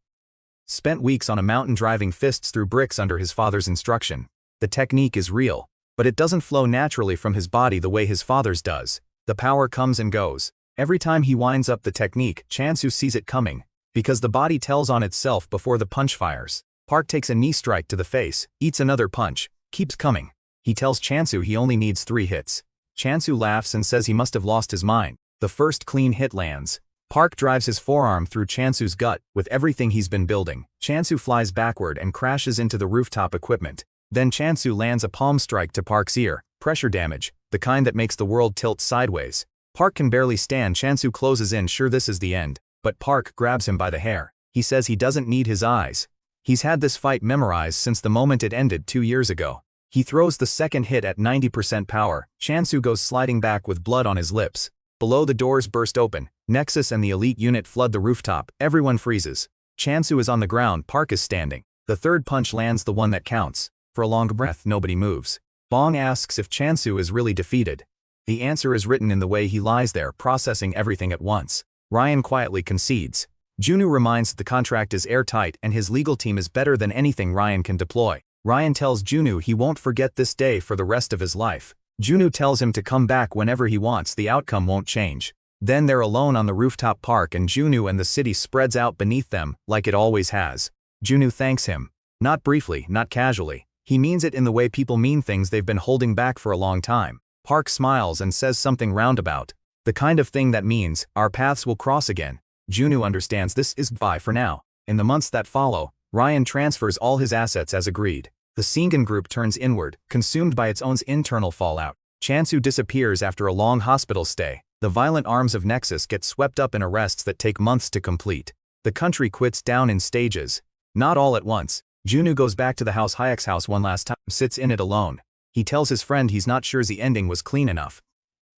Spent weeks on a mountain driving fists through bricks under his father's instruction. The technique is real, but it doesn't flow naturally from his body the way his father's does. The power comes and goes. Every time he winds up the technique, Chansu sees it coming, because the body tells on itself before the punch fires. Park takes a knee strike to the face, eats another punch, keeps coming. He tells Chansu he only needs 3 hits. Chansu laughs and says he must have lost his mind. The first clean hit lands. Park drives his forearm through Chansu's gut with everything he's been building. Chansu flies backward and crashes into the rooftop equipment. Then Chansu lands a palm strike to Park's ear. Pressure damage, the kind that makes the world tilt sideways. Park can barely stand. Chansu closes in, sure this is the end. But Park grabs him by the hair. He says he doesn't need his eyes. He's had this fight memorized since the moment it ended 2 years ago. He throws the second hit at 90% power. Chansu goes sliding back with blood on his lips. Below, the doors burst open. Nexus and the elite unit flood the rooftop. Everyone freezes. Chansu is on the ground. Park is standing. The third punch lands, the one that counts. For a long breath, nobody moves. Bong asks if Chansu is really defeated. The answer is written in the way he lies there, processing everything at once. Ryan quietly concedes. Junu reminds that the contract is airtight and his legal team is better than anything Ryan can deploy. Ryan tells Junu he won't forget this day for the rest of his life. Junu tells him to come back whenever he wants, the outcome won't change. Then they're alone on the rooftop. Park and Junu and the city spreads out beneath them, like it always has. Junu thanks him. Not briefly, not casually. He means it in the way people mean things they've been holding back for a long time. Park smiles and says something roundabout. The kind of thing that means, our paths will cross again. Junu understands this is bye for now. In the months that follow, Ryan transfers all his assets as agreed. The Singan group turns inward, consumed by its own internal fallout. Chansu disappears after a long hospital stay. The violent arms of Nexus get swept up in arrests that take months to complete. The country quits down in stages. Not all at once. Junu goes back to the house, Hayek's house, one last time, sits in it alone. He tells his friend he's not sure the ending was clean enough.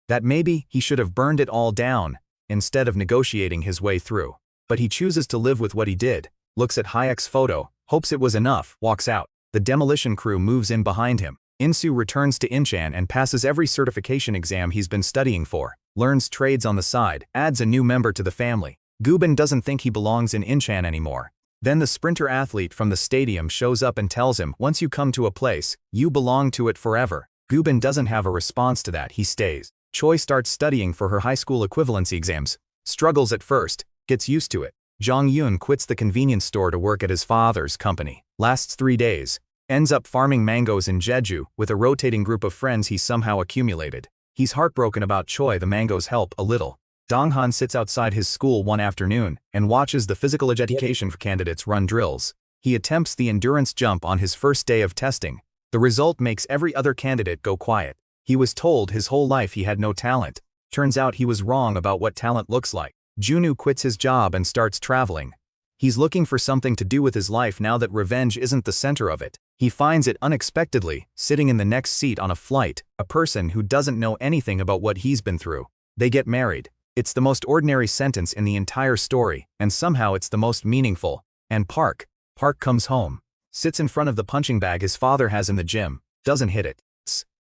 That maybe he should have burned it all down, instead of negotiating his way through. But he chooses to live with what he did, looks at Hayek's photo, hopes it was enough, walks out. The demolition crew moves in behind him. Insu returns to Inchan and passes every certification exam he's been studying for, learns trades on the side, adds a new member to the family. Gubin doesn't think he belongs in Inchan anymore. Then the sprinter athlete from the stadium shows up and tells him, once you come to a place, you belong to it forever. Gubin doesn't have a response to that, he stays. Choi starts studying for her high school equivalency exams. Struggles at first, gets used to it. Jongyun quits the convenience store to work at his father's company. Lasts 3 days. Ends up farming mangoes in Jeju with a rotating group of friends he somehow accumulated. He's heartbroken about Choi. The mangoes help a little. Donghan sits outside his school one afternoon and watches the physical education for candidates run drills. He attempts the endurance jump on his first day of testing. The result makes every other candidate go quiet. He was told his whole life he had no talent. Turns out he was wrong about what talent looks like. Junu quits his job and starts traveling. He's looking for something to do with his life now that revenge isn't the center of it. He finds it unexpectedly, sitting in the next seat on a flight, a person who doesn't know anything about what he's been through. They get married. It's the most ordinary sentence in the entire story, and somehow it's the most meaningful. And Park comes home. Sits in front of the punching bag his father has in the gym. Doesn't hit it.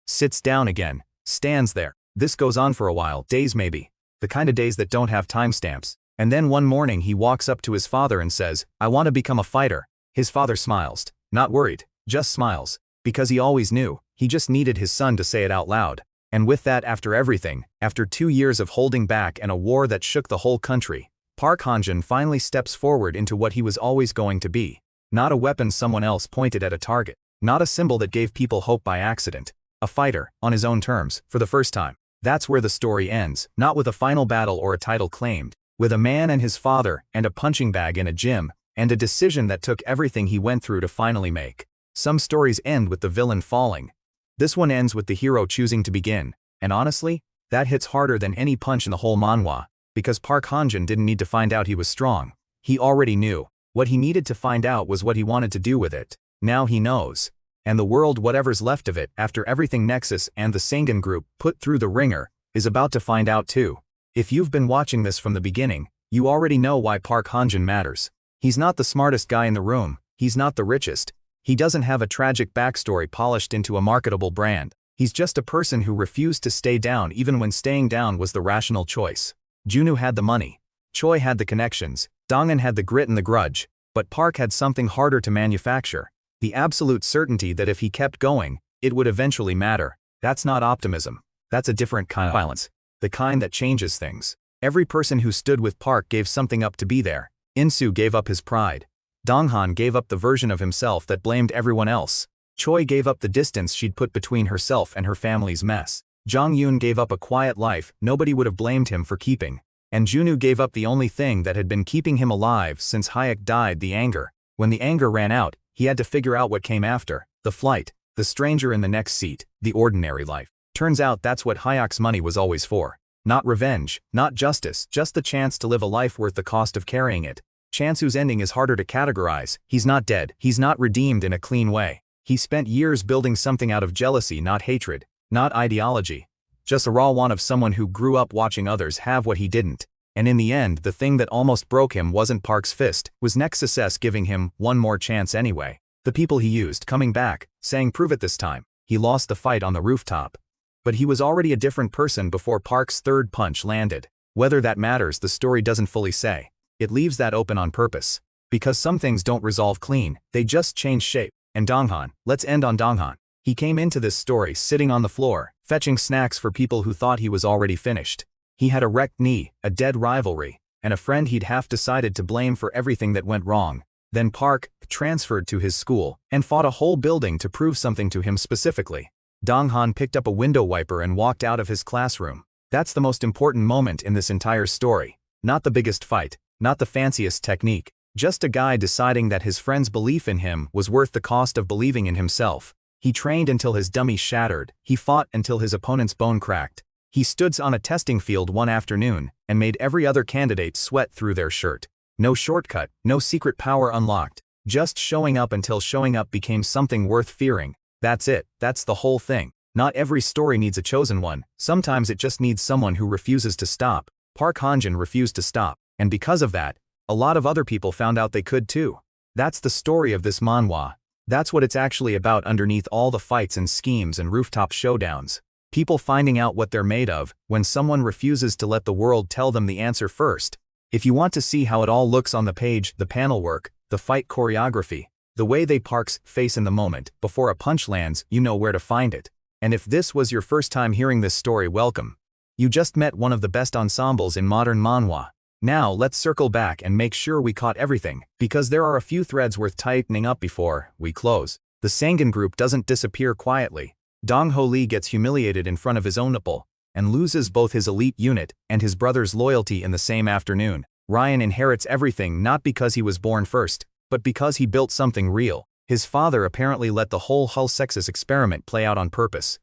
Sits down again. Stands there. This goes on for a while, days maybe. The kind of days that don't have timestamps. And then one morning he walks up to his father and says, I want to become a fighter. His father smiles. Not worried, just smiles. Because he always knew, he just needed his son to say it out loud. And with that, after everything, after 2 years of holding back and a war that shook the whole country, Park Hanjun finally steps forward into what he was always going to be. Not a weapon someone else pointed at a target. Not a symbol that gave people hope by accident. A fighter, on his own terms, for the first time. That's where the story ends, not with a final battle or a title claimed. With a man and his father, and a punching bag in a gym, and a decision that took everything he went through to finally make. Some stories end with the villain falling. This one ends with the hero choosing to begin, and honestly, that hits harder than any punch in the whole manhwa, because Park Hanjun didn't need to find out he was strong. He already knew. What he needed to find out was what he wanted to do with it. Now he knows. And the world, whatever's left of it, after everything Nexus and the Sengen group put through the ringer, is about to find out too. If you've been watching this from the beginning, you already know why Park Hanjun matters. He's not the smartest guy in the room, he's not the richest. He doesn't have a tragic backstory polished into a marketable brand. He's just a person who refused to stay down even when staying down was the rational choice. Junu had the money. Choi had the connections. Dongan had the grit and the grudge. But Park had something harder to manufacture. The absolute certainty that if he kept going, it would eventually matter. That's not optimism. That's a different kind of violence. The kind that changes things. Every person who stood with Park gave something up to be there. Insu gave up his pride. Donghan gave up the version of himself that blamed everyone else. Choi gave up the distance she'd put between herself and her family's mess. Jong Yoon gave up a quiet life nobody would have blamed him for keeping. And Junu gave up the only thing that had been keeping him alive since Hayek died, the anger. When the anger ran out, he had to figure out what came after. The flight, the stranger in the next seat, the ordinary life. Turns out that's what Hayek's money was always for. Not revenge, not justice, just the chance to live a life worth the cost of carrying it. Chance whose ending is harder to categorize. He's not dead. He's not redeemed in a clean way. He spent years building something out of jealousy, not hatred, not ideology. Just a raw want of someone who grew up watching others have what he didn't. And in the end, the thing that almost broke him wasn't Park's fist, was Nexus S giving him one more chance anyway. The people he used coming back, saying prove it this time. He lost the fight on the rooftop. But he was already a different person before Park's third punch landed. Whether that matters, the story doesn't fully say. It leaves that open on purpose. Because some things don't resolve clean, they just change shape. And Donghan, let's end on Donghan. He came into this story sitting on the floor, fetching snacks for people who thought he was already finished. He had a wrecked knee, a dead rivalry, and a friend he'd half decided to blame for everything that went wrong. Then Park transferred to his school and fought a whole building to prove something to him specifically. Donghan picked up a window wiper and walked out of his classroom. That's the most important moment in this entire story. Not the biggest fight, not the fanciest technique, just a guy deciding that his friend's belief in him was worth the cost of believing in himself. He trained until his dummy shattered. He fought until his opponent's bone cracked. He stood on a testing field one afternoon and made every other candidate sweat through their shirt. No shortcut, no secret power unlocked. Just showing up until showing up became something worth fearing. That's it. That's the whole thing. Not every story needs a chosen one. Sometimes it just needs someone who refuses to stop. Park Hanjun refused to stop. And because of that, a lot of other people found out they could too. That's the story of this manhwa. That's what it's actually about underneath all the fights and schemes and rooftop showdowns. People finding out what they're made of when someone refuses to let the world tell them the answer first. If you want to see how it all looks on the page, the panel work, the fight choreography, the way they Park's face in the moment, before a punch lands, you know where to find it. And if this was your first time hearing this story, welcome. You just met one of the best ensembles in modern manhwa. Now let's circle back and make sure we caught everything, because there are a few threads worth tightening up before we close. The Sengen group doesn't disappear quietly. Dong Ho Lee gets humiliated in front of his own nipple, and loses both his elite unit and his brother's loyalty in the same afternoon. Ryan inherits everything not because he was born first, but because he built something real. His father apparently let the whole Hull Sexus experiment play out on purpose,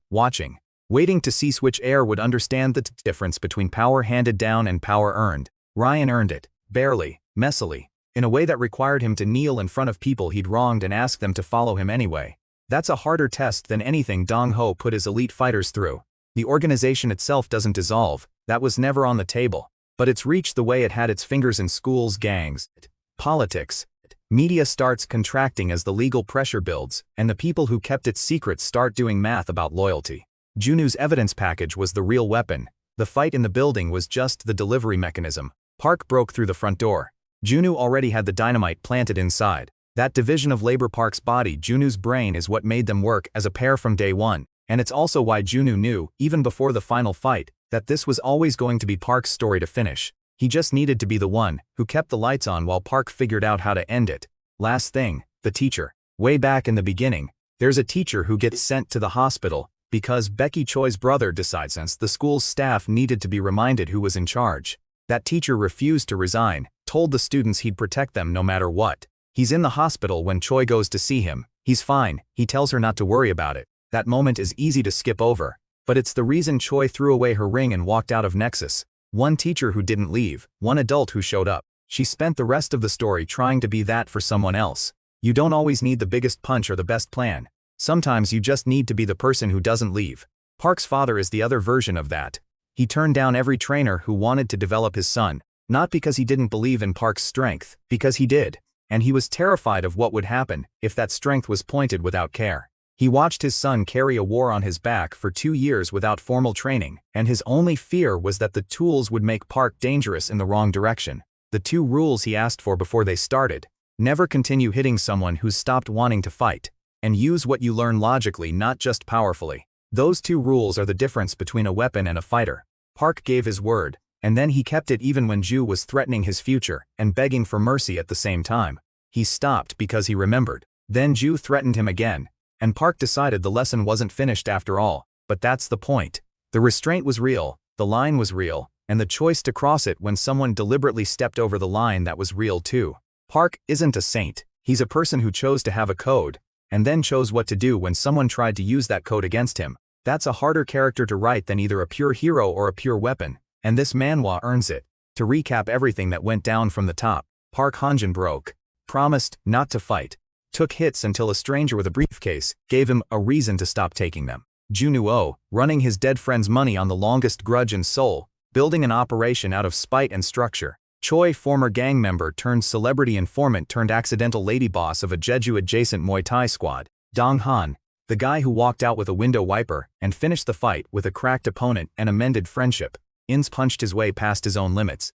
waiting to see which heir would understand the difference between power handed down and power earned. Ryan earned it, barely, messily, in a way that required him to kneel in front of people he'd wronged and ask them to follow him anyway. That's a harder test than anything Dong Ho put his elite fighters through. The organization itself doesn't dissolve, that was never on the table, but it's reached the way it had its fingers in schools, gangs, politics. Media starts contracting as the legal pressure builds, and the people who kept its secrets start doing math about loyalty. Junu's evidence package was the real weapon. The fight in the building was just the delivery mechanism. Park broke through the front door. Junu already had the dynamite planted inside. That division of labor Park's body, Junu's brain, is what made them work as a pair from day one. And it's also why Junu knew, even before the final fight, that this was always going to be Park's story to finish. He just needed to be the one who kept the lights on while Park figured out how to end it. Last thing, the teacher. Way back in the beginning, there's a teacher who gets sent to the hospital because Becky Choi's brother decides since the school's staff needed to be reminded who was in charge. That teacher refused to resign, told the students he'd protect them no matter what. He's in the hospital when Choi goes to see him, He's fine, he tells her not to worry about it. That moment is easy to skip over. But it's the reason Choi threw away her ring and walked out of Nexus. One teacher who didn't leave, one adult who showed up. She spent the rest of the story trying to be that for someone else. You don't always need the biggest punch or the best plan. Sometimes you just need to be the person who doesn't leave. Park's father is the other version of that. He turned down every trainer who wanted to develop his son, not because he didn't believe in Park's strength, because he did. And he was terrified of what would happen if that strength was pointed without care. He watched his son carry a war on his back for 2 years without formal training, and his only fear was that the tools would make Park dangerous in the wrong direction. The 2 rules he asked for before they started: never continue hitting someone who's stopped wanting to fight, and use what you learn logically, not just powerfully. Those 2 rules are the difference between a weapon and a fighter. Park gave his word, and then he kept it even when Ju was threatening his future and begging for mercy at the same time. He stopped because he remembered. Then Ju threatened him again, and Park decided the lesson wasn't finished after all. But that's the point. The restraint was real, the line was real, and the choice to cross it when someone deliberately stepped over the line, that was real too. Park isn't a saint. He's a person who chose to have a code, and then chose what to do when someone tried to use that code against him. That's a harder character to write than either a pure hero or a pure weapon, and this manhwa earns it. To recap everything that went down from the top: Park Hanjun broke, promised not to fight, took hits until a stranger with a briefcase gave him a reason to stop taking them. Junu, running his dead friend's money on the longest grudge in Seoul, building an operation out of spite and structure. Choi, former gang member turned celebrity informant turned accidental lady boss of a Jeju-adjacent Muay Thai squad. Dong Han, the guy who walked out with a window wiper and finished the fight with a cracked opponent and a mended friendship. Ins punched his way past his own limits,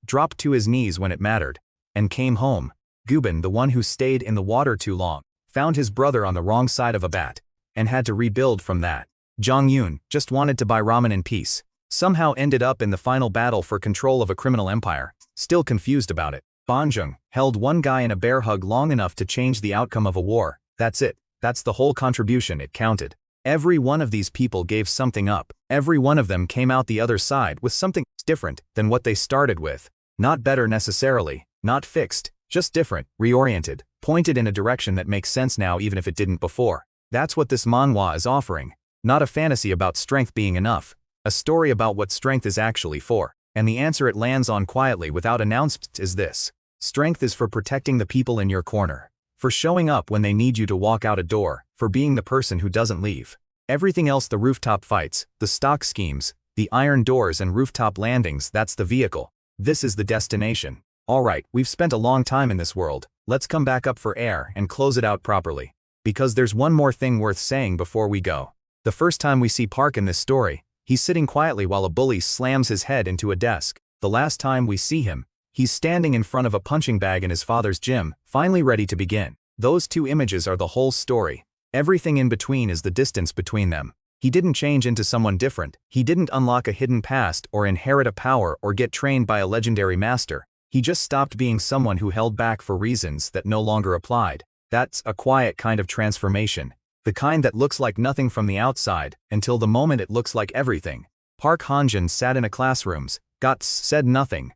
dropped to his knees when it mattered, and came home. Gubin, the one who stayed in the water too long, found his brother on the wrong side of a bat, and had to rebuild from that. Jong Yoon just wanted to buy ramen in peace, somehow ended up in the final battle for control of a criminal empire, still confused about it. Banjung held one guy in a bear hug long enough to change the outcome of a war. That's it. That's the whole contribution. It counted. Every one of these people gave something up. Every one of them came out the other side with something different than what they started with. Not better necessarily, not fixed, just different, reoriented, pointed in a direction that makes sense now even if it didn't before. That's what this manhwa is offering. Not a fantasy about strength being enough. A story about what strength is actually for. And the answer it lands on quietly without announcement is this: strength is for protecting the people in your corner. For showing up when they need you to walk out a door, for being the person who doesn't leave. Everything else, the rooftop fights, the stock schemes, the iron doors and rooftop landings, that's the vehicle. This is the destination. Alright, we've spent a long time in this world, let's come back up for air and close it out properly. Because there's one more thing worth saying before we go. The first time we see Park in this story, he's sitting quietly while a bully slams his head into a desk. The last time we see him, he's standing in front of a punching bag in his father's gym, finally ready to begin. Those 2 images are the whole story. Everything in between is the distance between them. He didn't change into someone different. He didn't unlock a hidden past or inherit a power or get trained by a legendary master. He just stopped being someone who held back for reasons that no longer applied. That's a quiet kind of transformation. The kind that looks like nothing from the outside, until the moment it looks like everything. Park Hanjun sat in a classrooms, said nothing,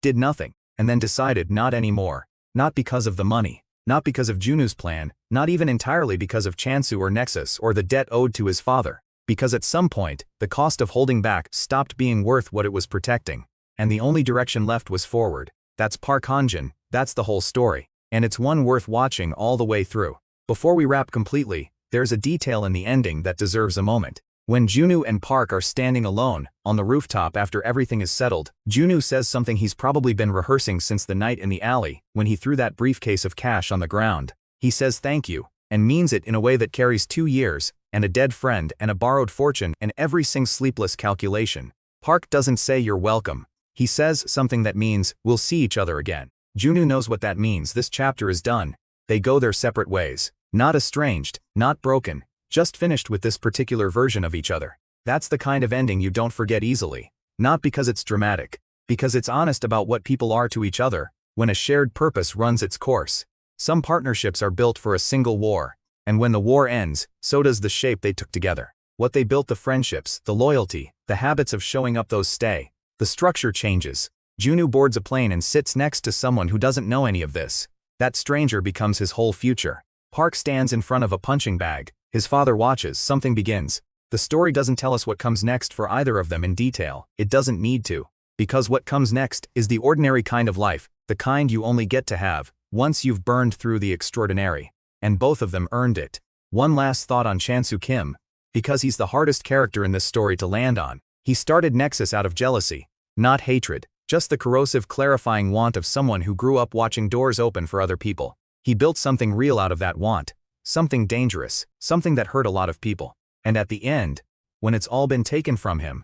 did nothing, and then decided not anymore. Not because of the money, not because of Junu's plan, not even entirely because of Chansu or Nexus or the debt owed to his father. Because at some point, the cost of holding back stopped being worth what it was protecting. And the only direction left was forward. That's Park Hanjun, that's the whole story. And it's one worth watching all the way through. Before we wrap completely, there's a detail in the ending that deserves a moment. When Junu and Park are standing alone, on the rooftop after everything is settled, Junu says something he's probably been rehearsing since the night in the alley, when he threw that briefcase of cash on the ground. He says thank you, and means it in a way that carries 2 years, and a dead friend and a borrowed fortune and every single sleepless calculation. Park doesn't say you're welcome. He says something that means, we'll see each other again. Junu knows what that means. This chapter is done. They go their separate ways. Not estranged, not broken. Just finished with this particular version of each other. That's the kind of ending you don't forget easily. Not because it's dramatic, because it's honest about what people are to each other, when a shared purpose runs its course. Some partnerships are built for a single war, and when the war ends, so does the shape they took together. What they built, the friendships, the loyalty, the habits of showing up, those stay. The structure changes. Junu boards a plane and sits next to someone who doesn't know any of this. That stranger becomes his whole future. Park stands in front of a punching bag. His father watches. Something begins. The story doesn't tell us what comes next for either of them in detail. It doesn't need to. Because what comes next is the ordinary kind of life, the kind you only get to have once you've burned through the extraordinary. And both of them earned it. One last thought on Chansu Kim. Because he's the hardest character in this story to land on. He started Nexus out of jealousy, not hatred, just the corrosive clarifying want of someone who grew up watching doors open for other people. He built something real out of that want, something dangerous, something that hurt a lot of people. And at the end, when it's all been taken from him,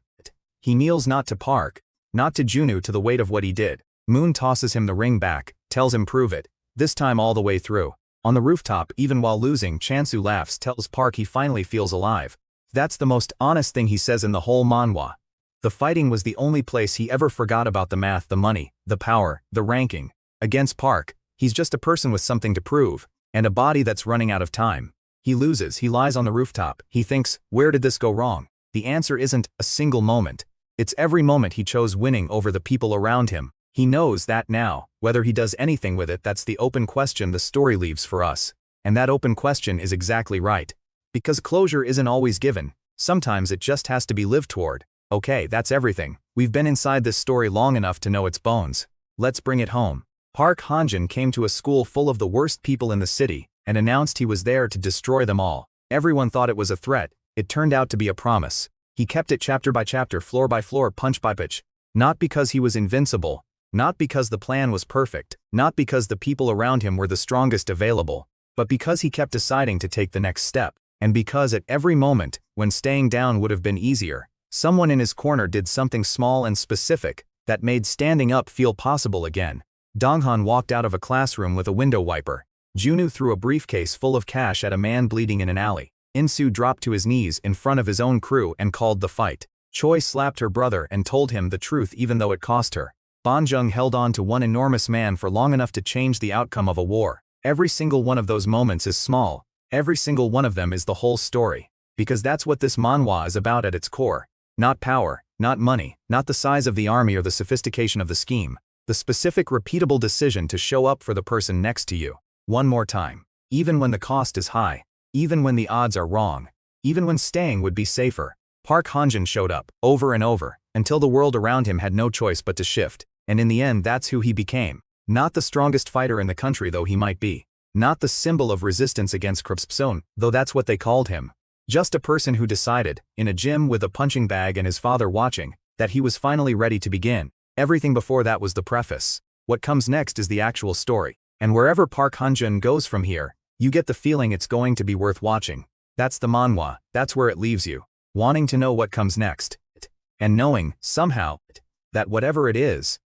he kneels not to Park, not to Junu, to the weight of what he did. Moon tosses him the ring back, tells him prove it, this time all the way through. On the rooftop, even while losing, Chansu laughs, tells Park he finally feels alive. That's the most honest thing he says in the whole manhwa. The fighting was the only place he ever forgot about the math, the money, the power, the ranking. Against Park, he's just a person with something to prove, and a body that's running out of time. He loses, he lies on the rooftop, he thinks, where did this go wrong? The answer isn't a single moment. It's every moment he chose winning over the people around him. He knows that now. Whether he does anything with it, that's the open question the story leaves for us. And that open question is exactly right. Because closure isn't always given. Sometimes it just has to be lived toward. Okay, that's everything. We've been inside this story long enough to know its bones. Let's bring it home. Park Hanjun came to a school full of the worst people in the city, and announced he was there to destroy them all. Everyone thought it was a threat. It turned out to be a promise. He kept it chapter by chapter, floor by floor, punch by punch. Not because he was invincible. Not because the plan was perfect. Not because the people around him were the strongest available. But because he kept deciding to take the next step. And because at every moment, when staying down would have been easier, someone in his corner did something small and specific that made standing up feel possible again. Donghan walked out of a classroom with a window wiper. Junu threw a briefcase full of cash at a man bleeding in an alley. Insu dropped to his knees in front of his own crew and called the fight. Choi slapped her brother and told him the truth even though it cost her. Banjung held on to one enormous man for long enough to change the outcome of a war. Every single one of those moments is small. Every single one of them is the whole story. Because that's what this manhwa is about at its core. Not power, not money, not the size of the army or the sophistication of the scheme. The specific repeatable decision to show up for the person next to you. One more time. Even when the cost is high. Even when the odds are wrong. Even when staying would be safer. Park Hanjun showed up, over and over, until the world around him had no choice but to shift. And in the end, that's who he became. Not the strongest fighter in the country, though he might be. Not the symbol of resistance against corruption, though that's what they called him. Just a person who decided, in a gym with a punching bag and his father watching, that he was finally ready to begin. Everything before that was the preface. What comes next is the actual story. And wherever Park Hanjun goes from here, you get the feeling it's going to be worth watching. That's the manhwa, that's where it leaves you. Wanting to know what comes next. And knowing, somehow, that whatever it is,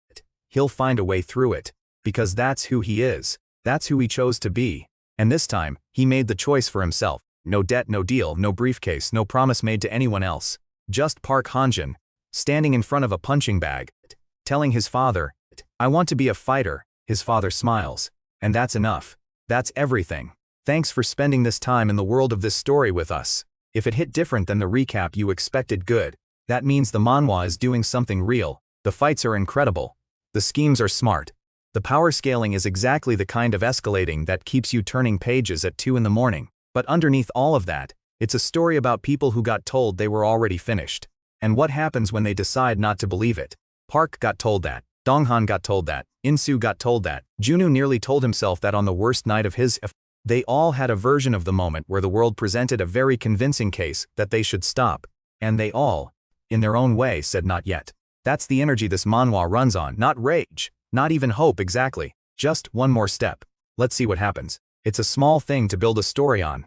he'll find a way through it. Because that's who he is. That's who he chose to be. And this time, he made the choice for himself. No debt, no deal, no briefcase, no promise made to anyone else. Just Park Hanjun, standing in front of a punching bag, telling his father, I want to be a fighter. His father smiles. And that's enough. That's everything. Thanks for spending this time in the world of this story with us. If it hit different than the recap you expected, good. That means the manhwa is doing something real. The fights are incredible. The schemes are smart. The power scaling is exactly the kind of escalating that keeps you turning pages at 2 in the morning. But underneath all of that, it's a story about people who got told they were already finished. And what happens when they decide not to believe it. Park got told that. Donghan got told that. Insu got told that. Junu nearly told himself that on the worst night of his. They all had a version of the moment where the world presented a very convincing case that they should stop. And they all, in their own way, said not yet. That's the energy this manhwa runs on, not rage. Not even hope exactly. Just one more step. Let's see what happens. It's a small thing to build a story on.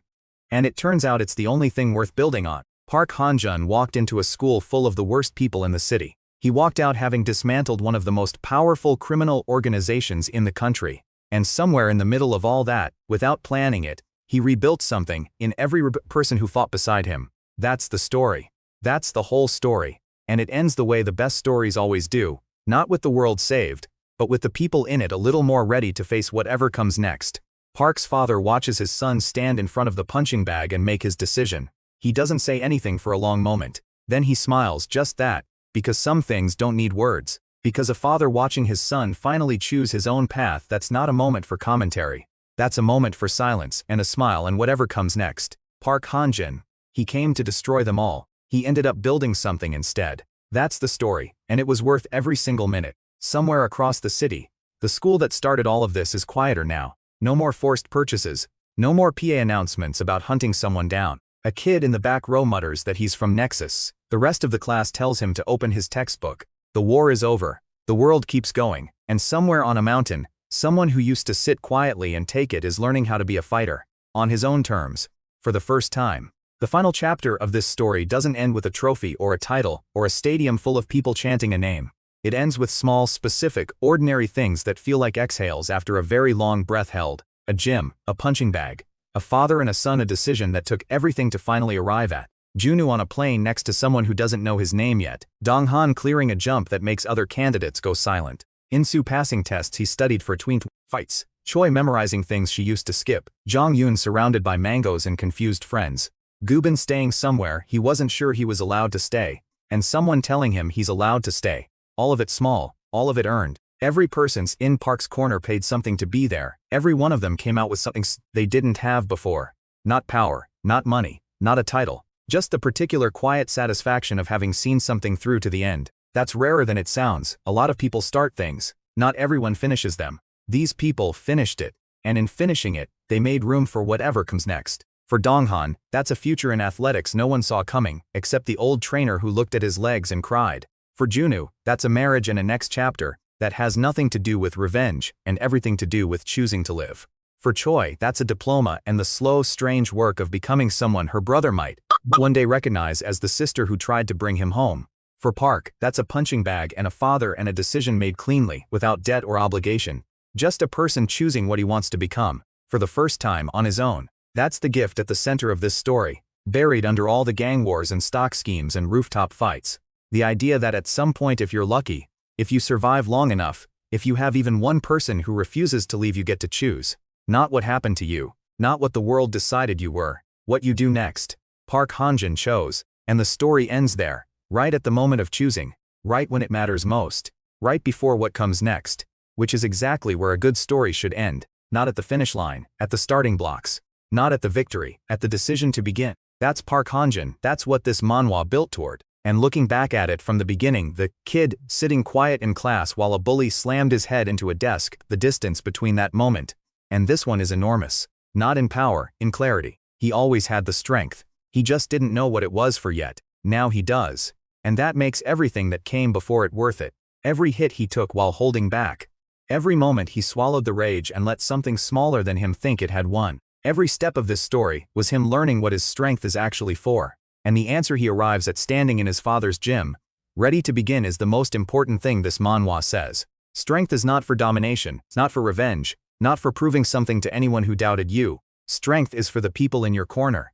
And it turns out it's the only thing worth building on. Park Hanjun walked into a school full of the worst people in the city. He walked out having dismantled one of the most powerful criminal organizations in the country. And somewhere in the middle of all that, without planning it, he rebuilt something in every person who fought beside him. That's the story. That's the whole story. And it ends the way the best stories always do. Not with the world saved, but with the people in it a little more ready to face whatever comes next. Park's father watches his son stand in front of the punching bag and make his decision. He doesn't say anything for a long moment. Then he smiles, just that, because some things don't need words. Because a father watching his son finally choose his own path, that's not a moment for commentary. That's a moment for silence and a smile and whatever comes next. Park Hanjun. He came to destroy them all. He ended up building something instead. That's the story, and it was worth every single minute. Somewhere across the city, the school that started all of this is quieter now. No more forced purchases. No more PA announcements about hunting someone down. A kid in the back row mutters that he's from Nexus. The rest of the class tells him to open his textbook. The war is over. The world keeps going. And somewhere on a mountain, someone who used to sit quietly and take it is learning how to be a fighter. On his own terms. For the first time. The final chapter of this story doesn't end with a trophy or a title or a stadium full of people chanting a name. It ends with small, specific, ordinary things that feel like exhales after a very long breath held. A gym, a punching bag, a father and a son, a decision that took everything to finally arrive at. Junu on a plane next to someone who doesn't know his name yet. Donghan clearing a jump that makes other candidates go silent. Insu passing tests he studied for tween fights. Choi memorizing things she used to skip. Jong Yoon surrounded by mangoes and confused friends. Gubin staying somewhere he wasn't sure he was allowed to stay. And someone telling him he's allowed to stay. All of it small, all of it earned. Every person's in Park's corner paid something to be there. Every one of them came out with something they didn't have before. Not power, not money, not a title. Just the particular quiet satisfaction of having seen something through to the end. That's rarer than it sounds. A lot of people start things. Not everyone finishes them. These people finished it. And in finishing it, they made room for whatever comes next. For Donghan, that's a future in athletics no one saw coming, except the old trainer who looked at his legs and cried. For Junu, that's a marriage and a next chapter that has nothing to do with revenge and everything to do with choosing to live. For Choi, that's a diploma and the slow, strange work of becoming someone her brother might one day recognize as the sister who tried to bring him home. For Park, that's a punching bag and a father and a decision made cleanly, without debt or obligation. Just a person choosing what he wants to become, for the first time on his own. That's the gift at the center of this story, buried under all the gang wars and stock schemes and rooftop fights. The idea that at some point, if you're lucky, if you survive long enough, if you have even one person who refuses to leave, you get to choose. Not what happened to you, not what the world decided you were, what you do next. Park Hanjun chose, and the story ends there, right at the moment of choosing, right when it matters most, right before what comes next, which is exactly where a good story should end, not at the finish line, at the starting blocks, not at the victory, at the decision to begin. That's Park Hanjun, that's what this manhwa built toward. And looking back at it from the beginning, the kid sitting quiet in class while a bully slammed his head into a desk, the distance between that moment and this one is enormous. Not in power, in clarity. He always had the strength. He just didn't know what it was for yet. Now he does. And that makes everything that came before it worth it. Every hit he took while holding back. Every moment he swallowed the rage and let something smaller than him think it had won. Every step of this story was him learning what his strength is actually for. And the answer he arrives at standing in his father's gym, ready to begin, is the most important thing this manhwa says. Strength is not for domination, it's not for revenge, not for proving something to anyone who doubted you. Strength is for the people in your corner.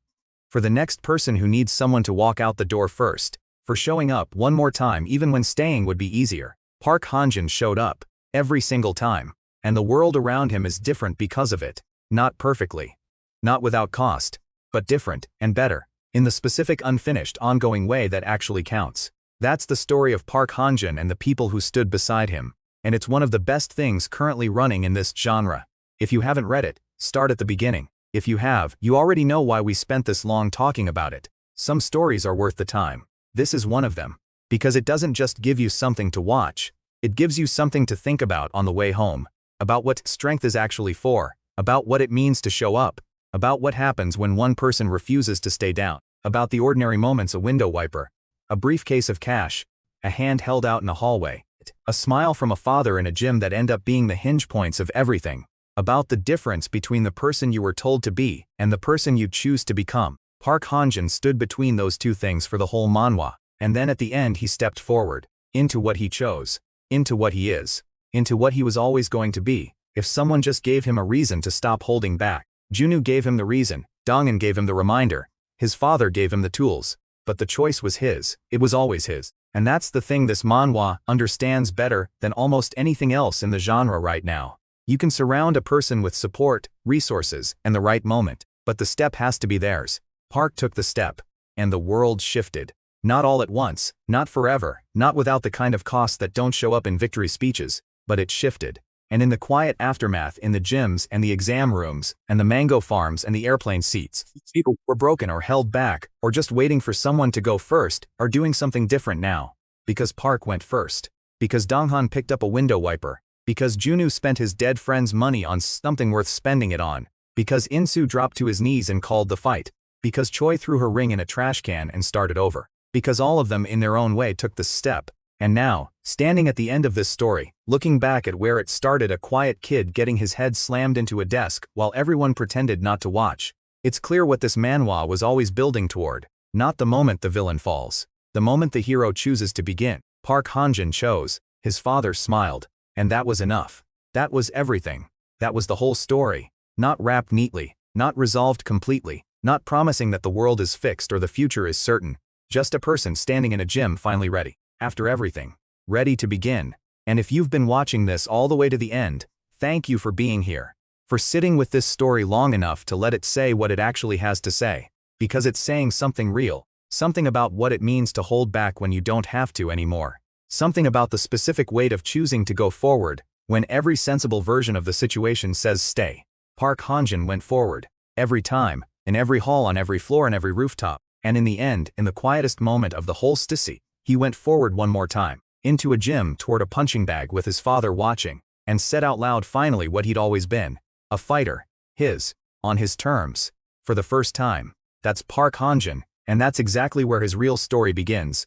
For the next person who needs someone to walk out the door first. For showing up one more time even when staying would be easier. Park Hanjun showed up. Every single time. And the world around him is different because of it. Not perfectly. Not without cost. But different, and better. In the specific, unfinished, ongoing way that actually counts. That's the story of Park Hanjun and the people who stood beside him. And it's one of the best things currently running in this genre. If you haven't read it, start at the beginning. If you have, you already know why we spent this long talking about it. Some stories are worth the time. This is one of them. Because it doesn't just give you something to watch. It gives you something to think about on the way home. About what strength is actually for. About what it means to show up. About what happens when one person refuses to stay down. About the ordinary moments: a window wiper, a briefcase of cash, a hand held out in a hallway, a smile from a father in a gym that end up being the hinge points of everything. About the difference between the person you were told to be and the person you choose to become. Park Hanjun stood between those two things for the whole manhwa, and then at the end he stepped forward, into what he chose, into what he is, into what he was always going to be, if someone just gave him a reason to stop holding back. Junu gave him the reason, Donghan gave him the reminder, his father gave him the tools, but the choice was his, it was always his. And that's the thing this manhwa understands better than almost anything else in the genre right now. You can surround a person with support, resources, and the right moment, but the step has to be theirs. Park took the step, and the world shifted. Not all at once, not forever, not without the kind of costs that don't show up in victory speeches, but it shifted. And in the quiet aftermath in the gyms and the exam rooms, and the mango farms and the airplane seats, people were broken or held back, or just waiting for someone to go first, are doing something different now. Because Park went first. Because Donghan picked up a window wiper. Because Junu spent his dead friend's money on something worth spending it on. Because Insu dropped to his knees and called the fight. Because Choi threw her ring in a trash can and started over. Because all of them in their own way took the step. And now, standing at the end of this story, looking back at where it started, a quiet kid getting his head slammed into a desk while everyone pretended not to watch. It's clear what this manhwa was always building toward. Not the moment the villain falls. The moment the hero chooses to begin. Park Hanjun chose. His father smiled. And that was enough. That was everything. That was the whole story. Not wrapped neatly. Not resolved completely. Not promising that the world is fixed or the future is certain. Just a person standing in a gym finally ready. After everything. Ready to begin. And if you've been watching this all the way to the end, thank you for being here. For sitting with this story long enough to let it say what it actually has to say. Because it's saying something real. Something about what it means to hold back when you don't have to anymore. Something about the specific weight of choosing to go forward, when every sensible version of the situation says stay. Park Hanjun went forward. Every time, in every hall, on every floor, and every rooftop. And in the end, in the quietest moment of the whole story, he went forward one more time, into a gym toward a punching bag with his father watching, and said out loud finally what he'd always been. A fighter. On his terms. For the first time. That's Park Hanjun, and that's exactly where his real story begins.